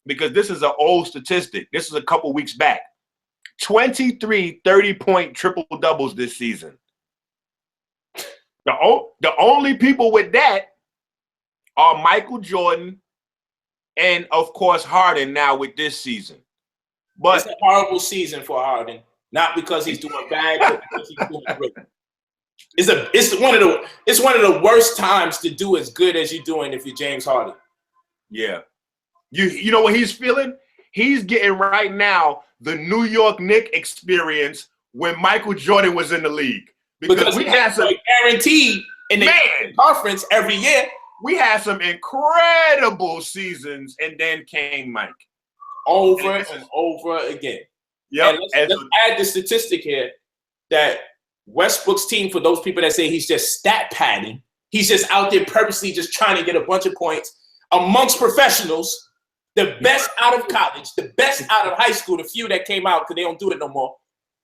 because this is an old statistic. This is a couple weeks back. 23 30-point triple-doubles this season. The only people with that are Michael Jordan and, of course, Harden now with this season. But it's a horrible season for Harden, not because he's doing bad, but because he's doing great. It's one of the worst times to do as good as you're doing if you're James Harden. Yeah. You know what he's feeling? He's getting right now the New York Knicks experience when Michael Jordan was in the league. Because we had some guaranteed in the conference every year. We had some incredible seasons, and then came Mike. Over and over again. Yep. Let's add the statistic here that Westbrook's team, for those people that say he's just stat padding, He's just out there purposely just trying to get a bunch of points amongst professionals, the best out of college, the best out of high school, the few that came out because they don't do it no more,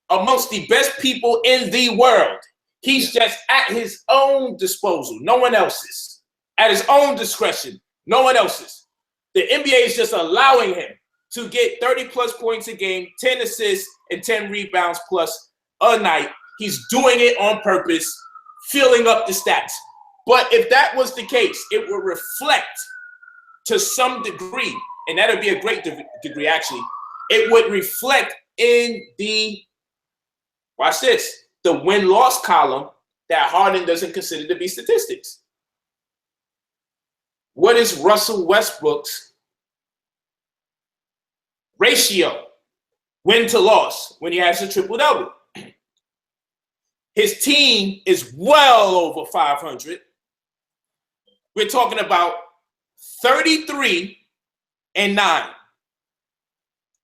amongst the best people in the world. He's just at his own disposal, no one else's. At his own discretion, no one else's. The NBA is just allowing him to get 30-plus points a game, 10 assists, and 10 rebounds plus a night. He's doing it on purpose, filling up the stats. But if that was the case, it would reflect to some degree, and that would be a great degree, actually. It would reflect in the, watch this, the win-loss column that Harden doesn't consider to be statistics. What is Russell Westbrook's ratio, win to loss, when he has a triple-double? His team is well over 500. We're talking about 33-9.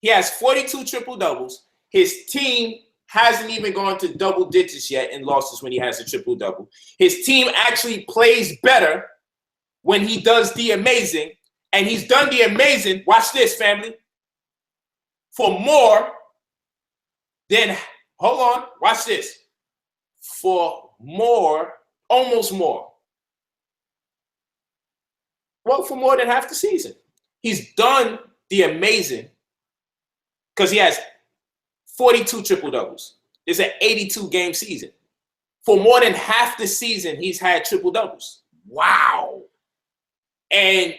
He has 42 triple-doubles. His team hasn't even gone to double digits yet in losses when he has a triple-double. His team actually plays better when he does the amazing, and he's done the amazing, watch this, family, for more than, hold on, watch this, for more, almost more. Well, for more than half the season. He's done the amazing because he has 42 triple-doubles. It's an 82-game season. For more than half the season, he's had triple-doubles. Wow. And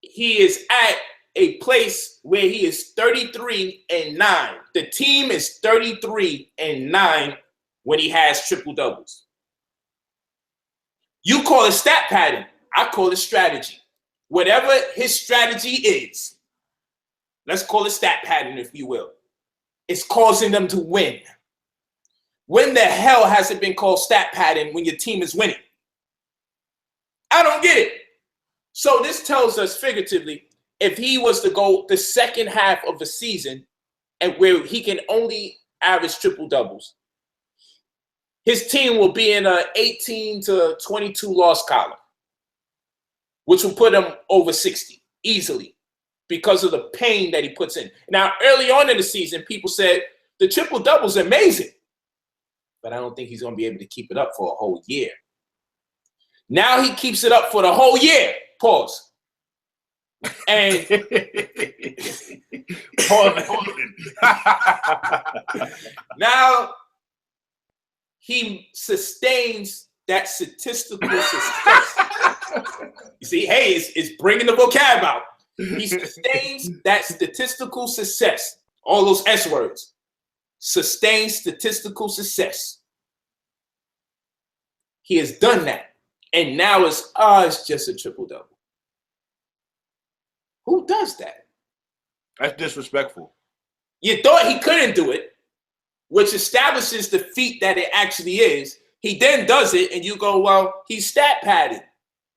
he is at a place where he is 33-9. The team is 33-9 when he has triple-doubles. You call it stat pattern. I call it strategy. Whatever his strategy is, let's call it stat pattern, if you will. It's causing them to win. When the hell has it been called stat pattern when your team is winning? I don't get it. So this tells us figuratively, if he was to go the second half of the season and where he can only average triple doubles, his team will be in a 18 to 22 loss column, which will put him over 60 easily because of the pain that he puts in. Now, early on in the season, people said the triple double is amazing, but I don't think he's going to be able to keep it up for a whole year. Now he keeps it up for the whole year. Pause. And now he sustains that statistical success. You see, hey, it's bringing the vocab out. He sustains that statistical success. All those S words. Sustains statistical success. He has done that. And now it's just a triple-double. Who does that? That's disrespectful. You thought he couldn't do it, which establishes the feat that it actually is. He then does it, and you go, well, he's stat padded.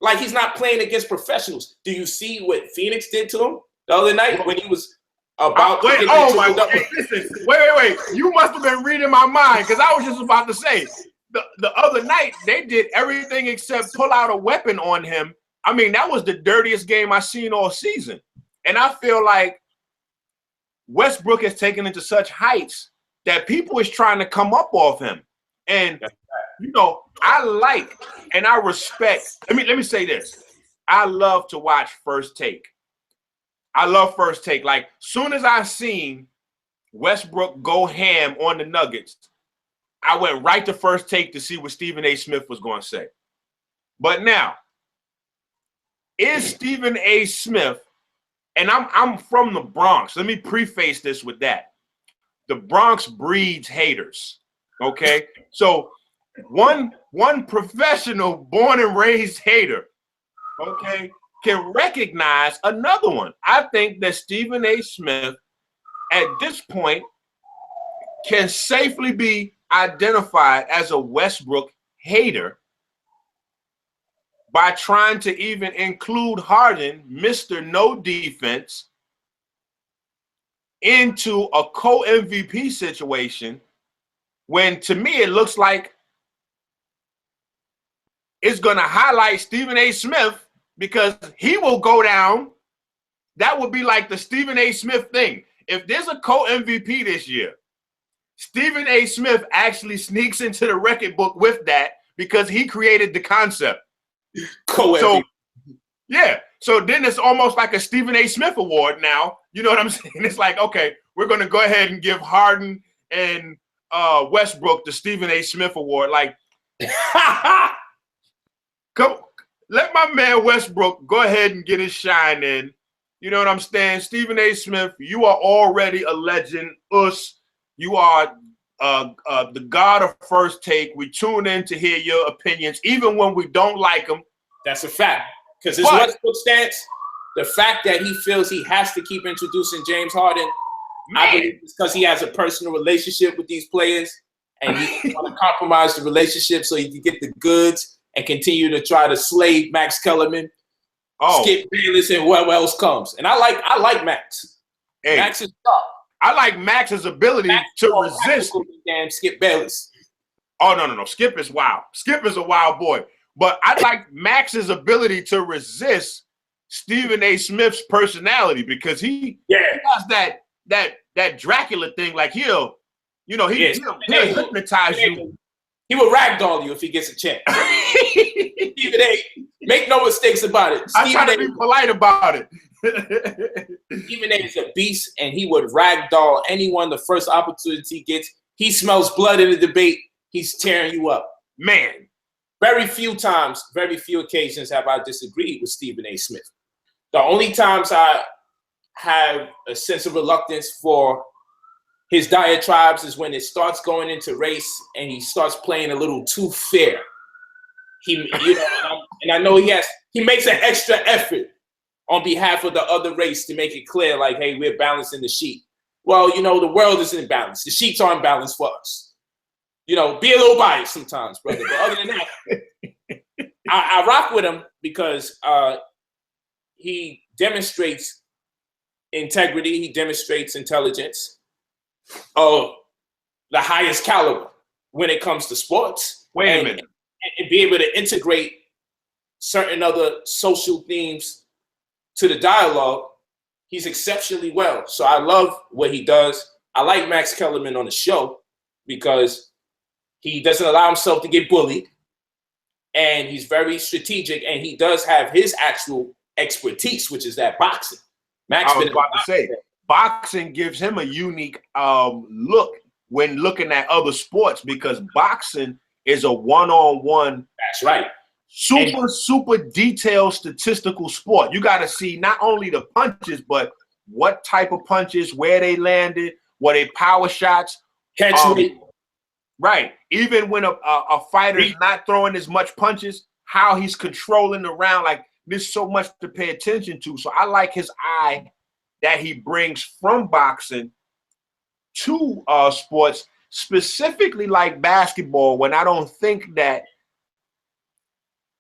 Like he's not playing against professionals. Do you see what Phoenix did to him the other night when he was about to get oh my God. Hey, listen, wait. You must have been reading my mind because I was just about to say, the other night, they did everything except pull out a weapon on him. I mean, that was the dirtiest game I've seen all season. And I feel like Westbrook has taken it to such heights that people is trying to come up off him. And, you know, I like and I respect. Let me say this. I love to watch First Take. I love First Take. Like, soon as I seen Westbrook go ham on the Nuggets, I went right to First Take to see what Stephen A. Smith was going to say. But now, is Stephen A. Smith, and I'm from the Bronx. Let me preface this with that. The Bronx breeds haters, okay? So one professional born and raised hater, okay, can recognize another one. I think that Stephen A. Smith, at this point, can safely be identified as a Westbrook hater by trying to even include Harden, Mr. No Defense, into a co-MVP situation when, to me, it looks like is going to highlight Stephen A. Smith because he will go down. That would be like the Stephen A. Smith thing. If there's a co-MVP this year, Stephen A. Smith actually sneaks into the record book with that because he created the concept. Co-MVP. Yeah. So then it's almost like a Stephen A. Smith award now. You know what I'm saying? It's like, okay, we're going to go ahead and give Harden and Westbrook the Stephen A. Smith award. Like, come, let my man Westbrook go ahead and get his shine in. You know what I'm saying? Stephen A. Smith, you are already a legend. You are the god of first take. We tune in to hear your opinions, even when we don't like them. That's a fact. Because his Westbrook stance, the fact that he feels he has to keep introducing James Harden, I believe it's because he has a personal relationship with these players, and he want to compromise the relationship so he can get the goods and continue to try to slay Max Kellerman, Skip Bayless, and whoever else comes. And I like Max. Hey, Max is tough. I like Max's ability to resist. Damn Skip Bayless. Oh, no. Skip is wild. Skip is a wild boy. But I like Max's ability to resist Stephen A. Smith's personality because he has that Dracula thing. Like he'll hypnotize you. He will ragdoll you if he gets a chance. Stephen A. Make no mistakes about it. I try to be polite about it. Stephen A. is a beast, and he would ragdoll anyone the first opportunity he gets. He smells blood in the debate. He's tearing you up. Man. Very few occasions have I disagreed with Stephen A. Smith. The only times I have a sense of reluctance for his diatribes is when it starts going into race and he starts playing a little too fair. And I know he makes an extra effort on behalf of the other race to make it clear, like, hey, we're balancing the sheet. Well, the world isn't balanced. The sheets aren't balanced for us. Be a little biased sometimes, brother. But other than that, I rock with him because he demonstrates integrity. He demonstrates intelligence of the highest caliber when it comes to sports. Wait a minute. And be able to integrate certain other social themes to the dialogue. He's exceptionally well. So I love what he does. I like Max Kellerman on the show because he doesn't allow himself to get bullied, and he's very strategic, and he does have his actual expertise, which is that boxing. I was about to say, boxing gives him a unique look when looking at other sports because boxing is a one-on-one. That's right. Super detailed statistical sport. You got to see not only the punches, but what type of punches, where they landed, were they power shots, catch weight. Right. Even when a fighter is not throwing as much punches, how he's controlling the round, like there's so much to pay attention to. So I like his eye that he brings from boxing to sports, specifically like basketball, when I don't think that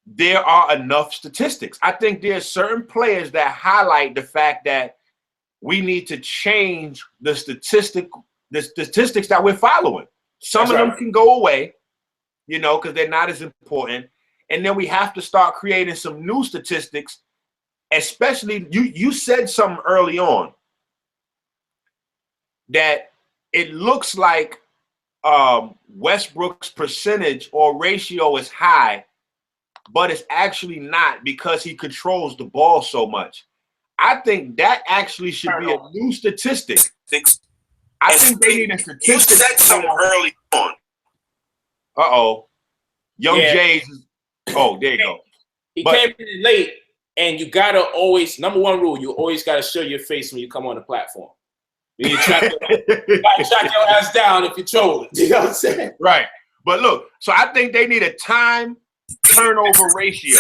there are enough statistics. I think there's certain players that highlight the fact that we need to change the statistics that we're following. Some of them can go away, because they're not as important. And then we have to start creating some new statistics, especially you said something early on that it looks like Westbrook's percentage or ratio is high, but it's actually not because he controls the ball so much. I think that actually should be a new statistic. I think they need a statistic. You said something early on. Young Jays. There you go. He came in late, and you gotta always, number one rule, you always gotta show your face when you come on the platform. You gotta track your ass down if you're trolling. You know what I'm saying? Right. But look, so I think they need a time turnover ratio.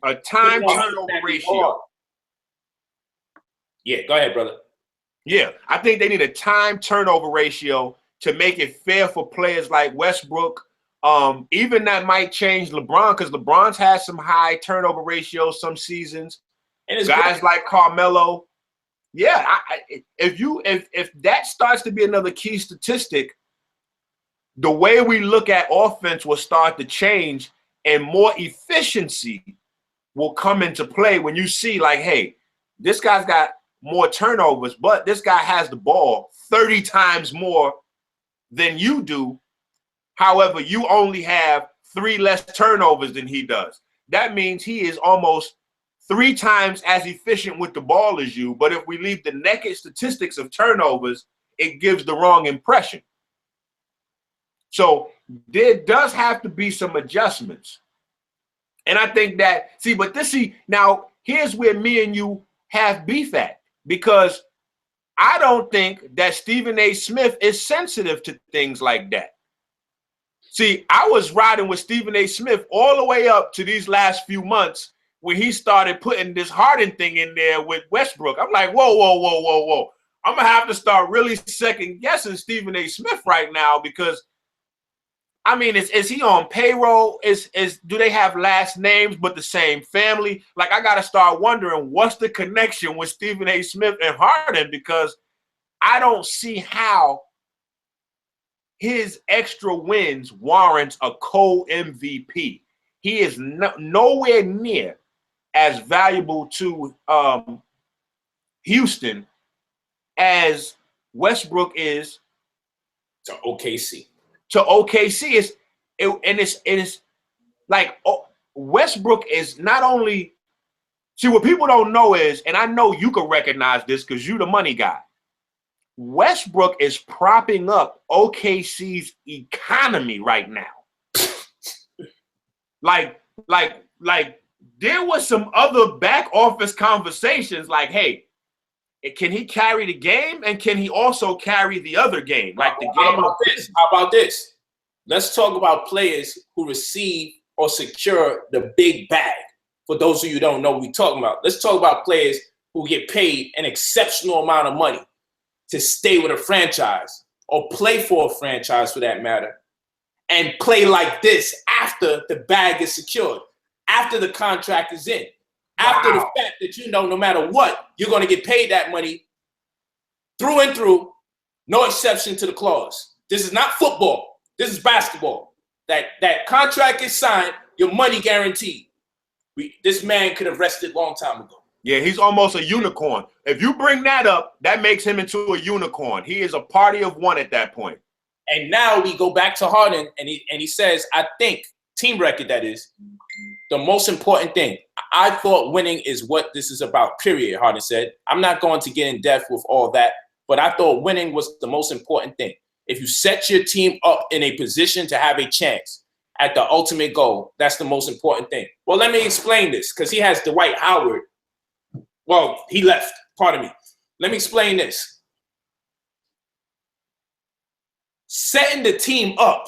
A time turnover ratio. Yeah, go ahead, brother. Yeah, I think they need a time turnover ratio to make it fair for players like Westbrook. Even that might change LeBron because LeBron's had some high turnover ratios some seasons. And guys like Carmelo. Yeah, if that starts to be another key statistic, the way we look at offense will start to change, and more efficiency will come into play when you see like, hey, this guy's got more turnovers, but this guy has the ball 30 times more than you do. However, you only have 3 less turnovers than he does. That means he is almost 3 times as efficient with the ball as you. But if we leave the naked statistics of turnovers, it gives the wrong impression. So there does have to be some adjustments. And I think that, now here's where me and you have beef at, because I don't think that Stephen A. Smith is sensitive to things like that. See, I was riding with Stephen A. Smith all the way up to these last few months when he started putting this Harden thing in there with Westbrook. I'm like, whoa. I'm going to have to start really second guessing Stephen A. Smith right now, because I mean, is he on payroll? Do they have last names but the same family? Like, I got to start wondering what's the connection with Stephen A. Smith and Harden, because I don't see how his extra wins warrants a co-MVP. He is nowhere near as valuable to Houston as Westbrook is to OKC. To OKC it's like Westbrook is not only, see, what people don't know is, and I know you can recognize this because you're the money guy, Westbrook is propping up OKC's economy right now. like there was some other back office conversations like, hey, can he carry the game, and can he also carry the other game? Like the game. How about this? Let's talk about players who receive or secure the big bag. For those of you who don't know what we're talking about, let's talk about players who get paid an exceptional amount of money to stay with a franchise or play for a franchise for that matter, and play like this after the bag is secured, after the contract is in. After the fact that no matter what, you're going to get paid that money through and through, no exception to the clause. This is not football. This is basketball. That contract is signed, your money guaranteed. This man could have rested a long time ago. Yeah, he's almost a unicorn. If you bring that up, that makes him into a unicorn. He is a party of one at that point. And now we go back to Harden, and he says, I think, team record that is, the most important thing. I thought winning is what this is about, period, Harden said. I'm not going to get in depth with all that, but I thought winning was the most important thing. If you set your team up in a position to have a chance at the ultimate goal, that's the most important thing. Well, let me explain this, because he has Dwight Howard. Well, he left, pardon me. Let me explain this. Setting the team up.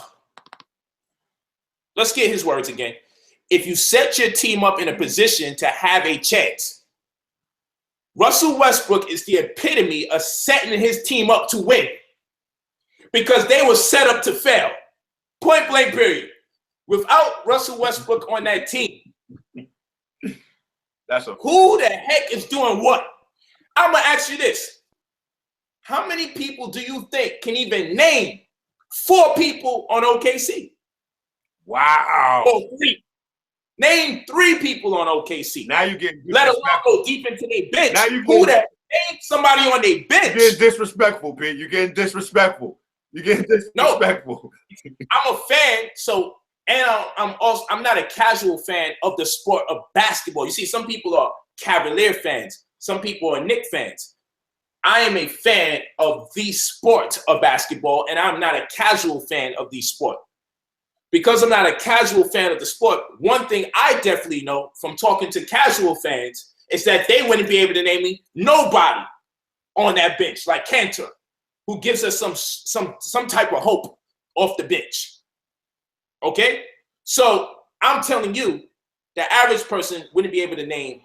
Let's get his words again. If you set your team up in a position to have a chance, Russelle Westbrook is the epitome of setting his team up to win, because they were set up to fail. Point blank, period. Without Russelle Westbrook on that team, who the heck is doing what? I'm going to ask you this. How many people do you think can even name 4 people on OKC? Wow. Or 3. Name 3 people on OKC. Now you get let alone go deep into their bench. Now you who that? Name somebody on their bench. You're getting disrespectful, Pete. You're getting disrespectful. You're getting disrespectful. No, I'm a fan, so, and I'm not a casual fan of the sport of basketball. You see, some people are Cavalier fans. Some people are Knicks fans. I am a fan of the sport of basketball, and I'm not a casual fan of the sport. Because I'm not a casual fan of the sport, one thing I definitely know from talking to casual fans is that they wouldn't be able to name me nobody on that bench, like Cantor, who gives us some type of hope off the bench. Okay? So I'm telling you, the average person wouldn't be able to name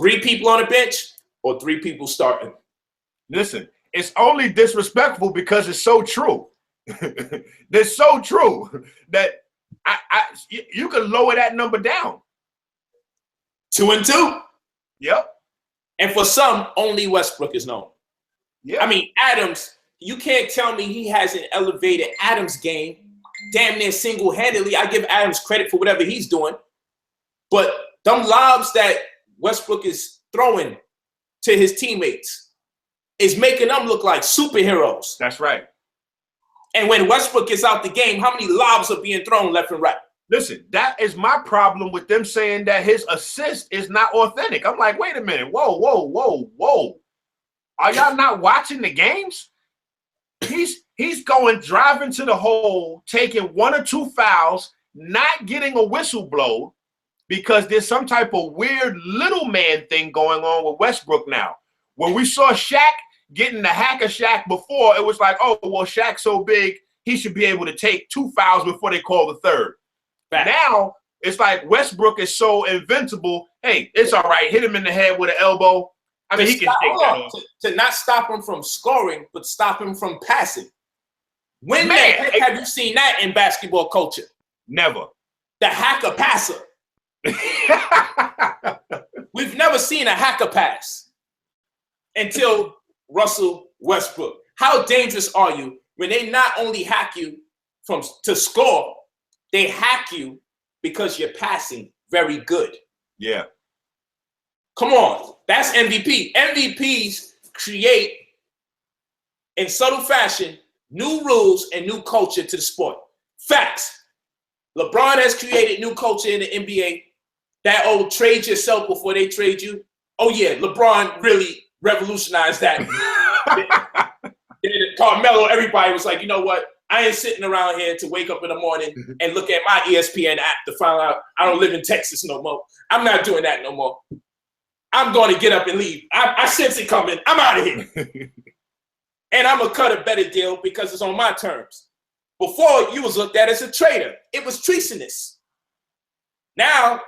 3 people on the bench or 3 people starting. Listen, it's only disrespectful because it's so true. That's so true that you can lower that number down. 2 and 2. Yep. And for some, only Westbrook is known. Yeah. I mean, Adams, you can't tell me he hasn't elevated Adams' game damn near single-handedly. I give Adams credit for whatever he's doing. But them lobs that Westbrook is throwing to his teammates is making them look like superheroes. That's right. And when Westbrook gets out the game, how many lobs are being thrown left and right? Listen, that is my problem with them saying that his assist is not authentic. I'm like, wait a minute. Whoa. Are y'all not watching the games? He's going driving to the hole, taking 1 or 2 fouls, not getting a whistle blown because there's some type of weird little man thing going on with Westbrook now. When we saw Shaq getting the hacker Shaq before, it was like, oh, well, Shaq's so big, he should be able to take 2 fouls before they call the third. Back. Now, it's like Westbrook is so invincible. Hey, it's all right. Hit him in the head with an elbow. I mean, he can take that off. To not stop him from scoring, but stop him from passing. When have you seen that in basketball culture? Never. The hacker passer. We've never seen a hacker pass until Russell Westbrook. How dangerous are you when they not only hack you to score, they hack you because you're passing very good. Yeah. Come on. That's MVP. MVPs create, in subtle fashion, new rules and new culture to the sport. Facts. LeBron has created new culture in the NBA. That old trade yourself before they trade you. Oh, yeah, LeBron really revolutionized that. Carmelo, everybody was like, you know what? I ain't sitting around here to wake up in the morning and look at my ESPN app to find out I don't live in Texas no more. I'm not doing that no more. I'm going to get up and leave. I sense it coming. I'm out of here. And I'm going to cut a better deal because it's on my terms. Before, you was looked at as a traitor. It was treasonous. Now,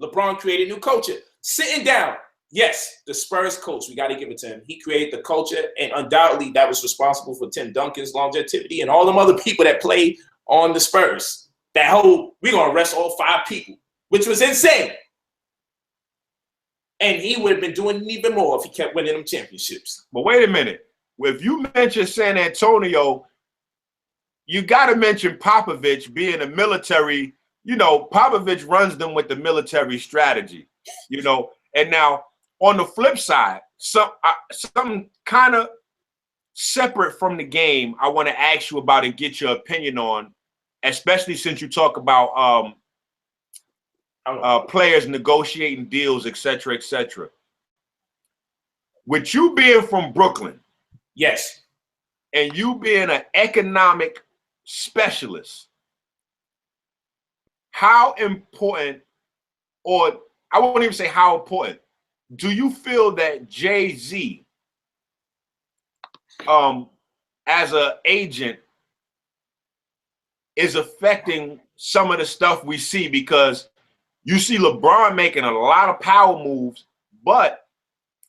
LeBron created new culture. Sitting down. Yes, the Spurs coach, we got to give it to him. He created the culture, and undoubtedly that was responsible for Tim Duncan's longevity and all them other people that played on the Spurs. That whole, we're going to arrest all 5 people, which was insane. And he would have been doing even more if he kept winning them championships. But wait a minute. If you mention San Antonio, you got to mention Popovich being a military. You know, Popovich runs them with the military strategy, you know. And now, on the flip side, something kind of separate from the game I want to ask you about and get your opinion on, especially since you talk about players negotiating deals, et cetera, et cetera. With you being from Brooklyn, yes, and you being an economic specialist, how important, or I won't even say how important, do you feel that Jay-Z, as an agent, is affecting some of the stuff we see? Because you see LeBron making a lot of power moves, but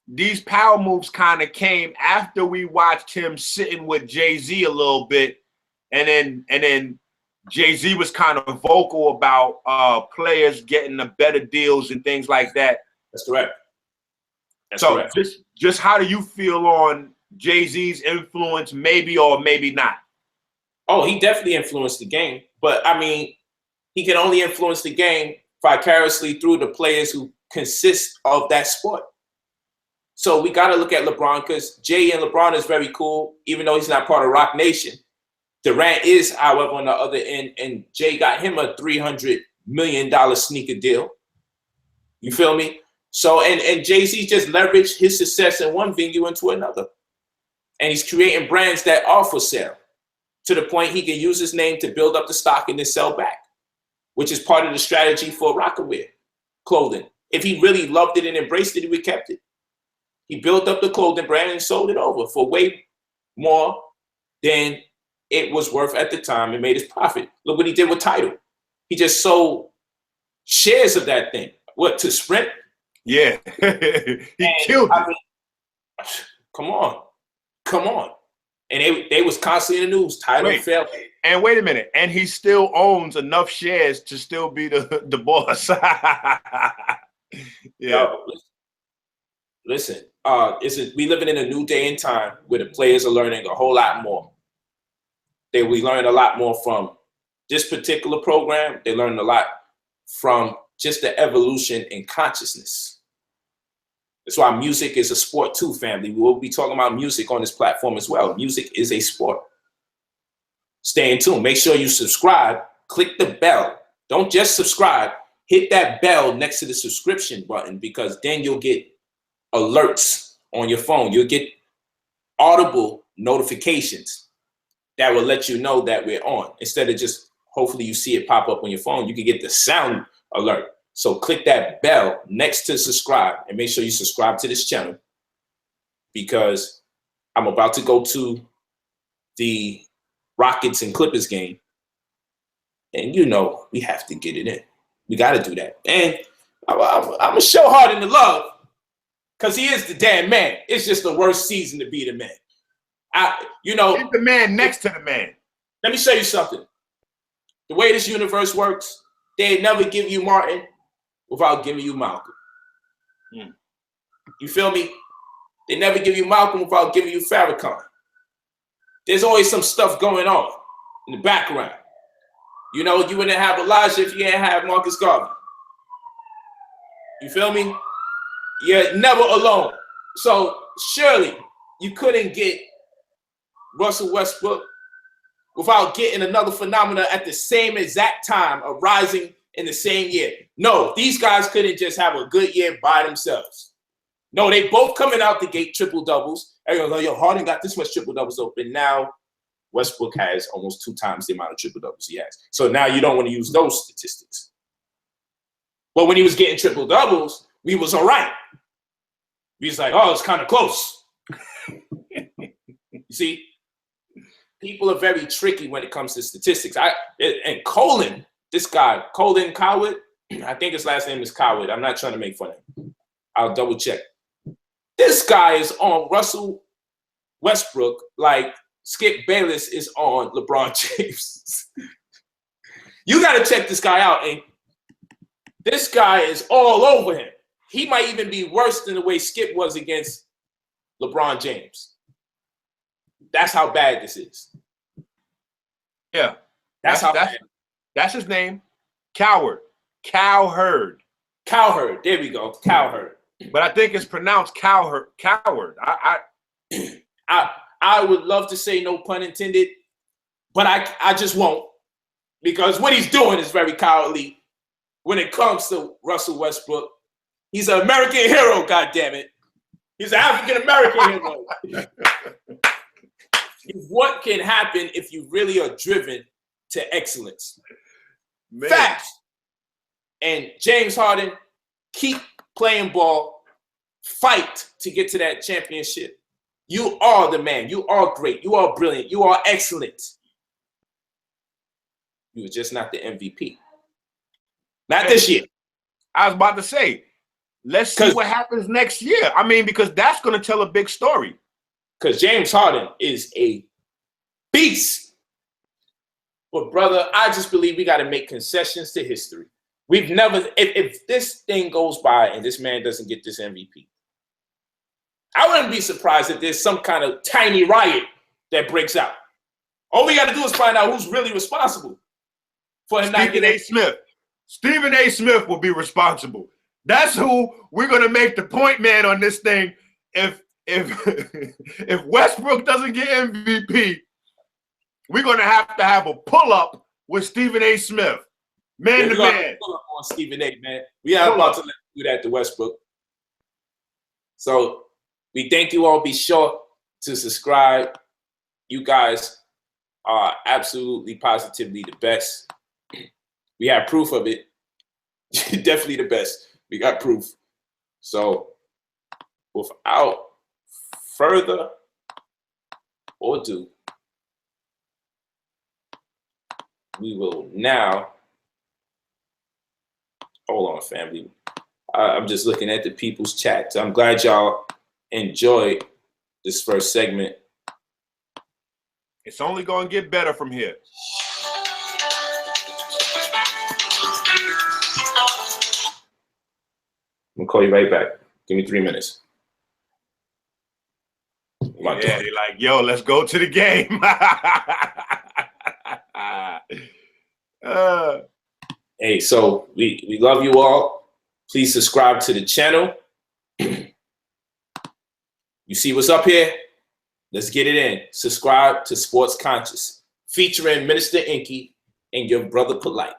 these power moves kind of came after we watched him sitting with Jay-Z a little bit, and then Jay-Z was kind of vocal about players getting the better deals and things like that. That's correct. That's so correct. Just how do you feel on Jay-Z's influence, maybe or maybe not? Oh, he definitely influenced the game. But, I mean, he can only influence the game vicariously through the players who consist of that sport. So we got to look at LeBron, because Jay and LeBron is very cool, even though he's not part of Rock Nation. Durant is, however, on the other end, and Jay got him a $300 million sneaker deal. You feel me? So, and Jay-Z just leveraged his success in one venue into another. And he's creating brands that are for sale to the point he can use his name to build up the stock and then sell back, which is part of the strategy for Rockaware clothing. If he really loved it and embraced it, he would have kept it. He built up the clothing brand and sold it over for way more than it was worth at the time and made his profit. Look what he did with Tidal. He just sold shares of that thing. What, to Sprint? Yeah. He killed it. Come on. And they was constantly in the news. Tidal failed. And wait a minute. And he still owns enough shares to still be the boss. Yeah. Listen, we living in a new day and time where the players are learning a whole lot more. We learn a lot more from this particular program, they learned a lot from just the evolution in consciousness. That's why music is a sport too, family. We'll be talking about music on this platform as well. Music is a sport. Stay in tune. Make sure you subscribe. Click the bell. Don't just subscribe. Hit that bell next to the subscription button, because then you'll get alerts on your phone. You'll get audible notifications that will let you know that we're on. Instead of just, hopefully you see it pop up on your phone, you can get the sound alert. So click that bell next to subscribe, and make sure you subscribe to this channel, because I'm about to go to the Rockets and Clippers game. And you know, we have to get it in. We got to do that. And I'm going to show Harden the love, because he is the damn man. It's just the worst season to be the man. He's the man next to the man. Let me show you something. The way this universe works, they never give you Martin without giving you Malcolm. You feel me? They never give you Malcolm without giving you Farrakhan. There's always some stuff going on in the background. You know, you wouldn't have Elijah if you didn't have Marcus Garvey. You feel me? You're never alone. So surely you couldn't get Russelle Westbrook without getting another phenomenon at the same exact time, arising in the same year. No, these guys couldn't just have a good year by themselves. No, they both coming out the gate triple doubles. Everyone's like, yo, Harden got this much triple doubles open. Now Westbrook has almost 2 times the amount of triple doubles he has. So now you don't want to use those statistics. But when he was getting triple doubles, we was all right. We was like, oh, it's kind of close. You see, people are very tricky when it comes to statistics. And Colin, this guy, Colin Coward, I think his last name is Coward. I'm not trying to make fun of him. I'll double check. This guy is on Russelle Westbrook like Skip Bayless is on LeBron James. You got to check this guy out. And this guy is all over him. He might even be worse than the way Skip was against LeBron James. That's how bad this is. Yeah. That's his name. Coward. Cowherd. Cowherd. There we go. Cowherd. But I think it's pronounced cowherd. Coward. I would love to say no pun intended, but I just won't, because what he's doing is very cowardly when it comes to Russelle Westbrook. He's an American hero, goddammit. He's an African American hero. What can happen if you really are driven to excellence? Man. Facts. And James Harden, keep playing ball, fight to get to that championship. You are the man. You are great. You are brilliant. You are excellent. You were just not the MVP. Not this year. I was about to say, let's see what happens next year. I mean, because that's going to tell a big story. Because James Harden is a beast. But, brother, I just believe we got to make concessions to history. We've never, if this thing goes by and this man doesn't get this MVP, I wouldn't be surprised if there's some kind of tiny riot that breaks out. All we got to do is find out who's really responsible for him not getting Smith. Stephen A. Smith will be responsible. That's who we're going to make the point man on this thing. If Westbrook doesn't get MVP, we're going to have a pull-up with Stephen A. Smith. Man to man. Pull up on Stephen A., man. We are about to let you do that to Westbrook. So we thank you all. Be sure to subscribe. You guys are absolutely, positively the best. We have proof of it. Definitely the best. We got proof. So without further ado, we will now, hold on, family. I'm just looking at the people's chat. I'm glad y'all enjoyed this first segment. It's only going to get better from here. I'm going to call you right back. Give me 3 minutes. Yeah, they're like, yo, let's go to the game. Hey, so we love you all. Please subscribe to the channel. You see what's up here? Let's get it in. Subscribe to Sports Conscious, featuring Minister Inky and your brother Polite.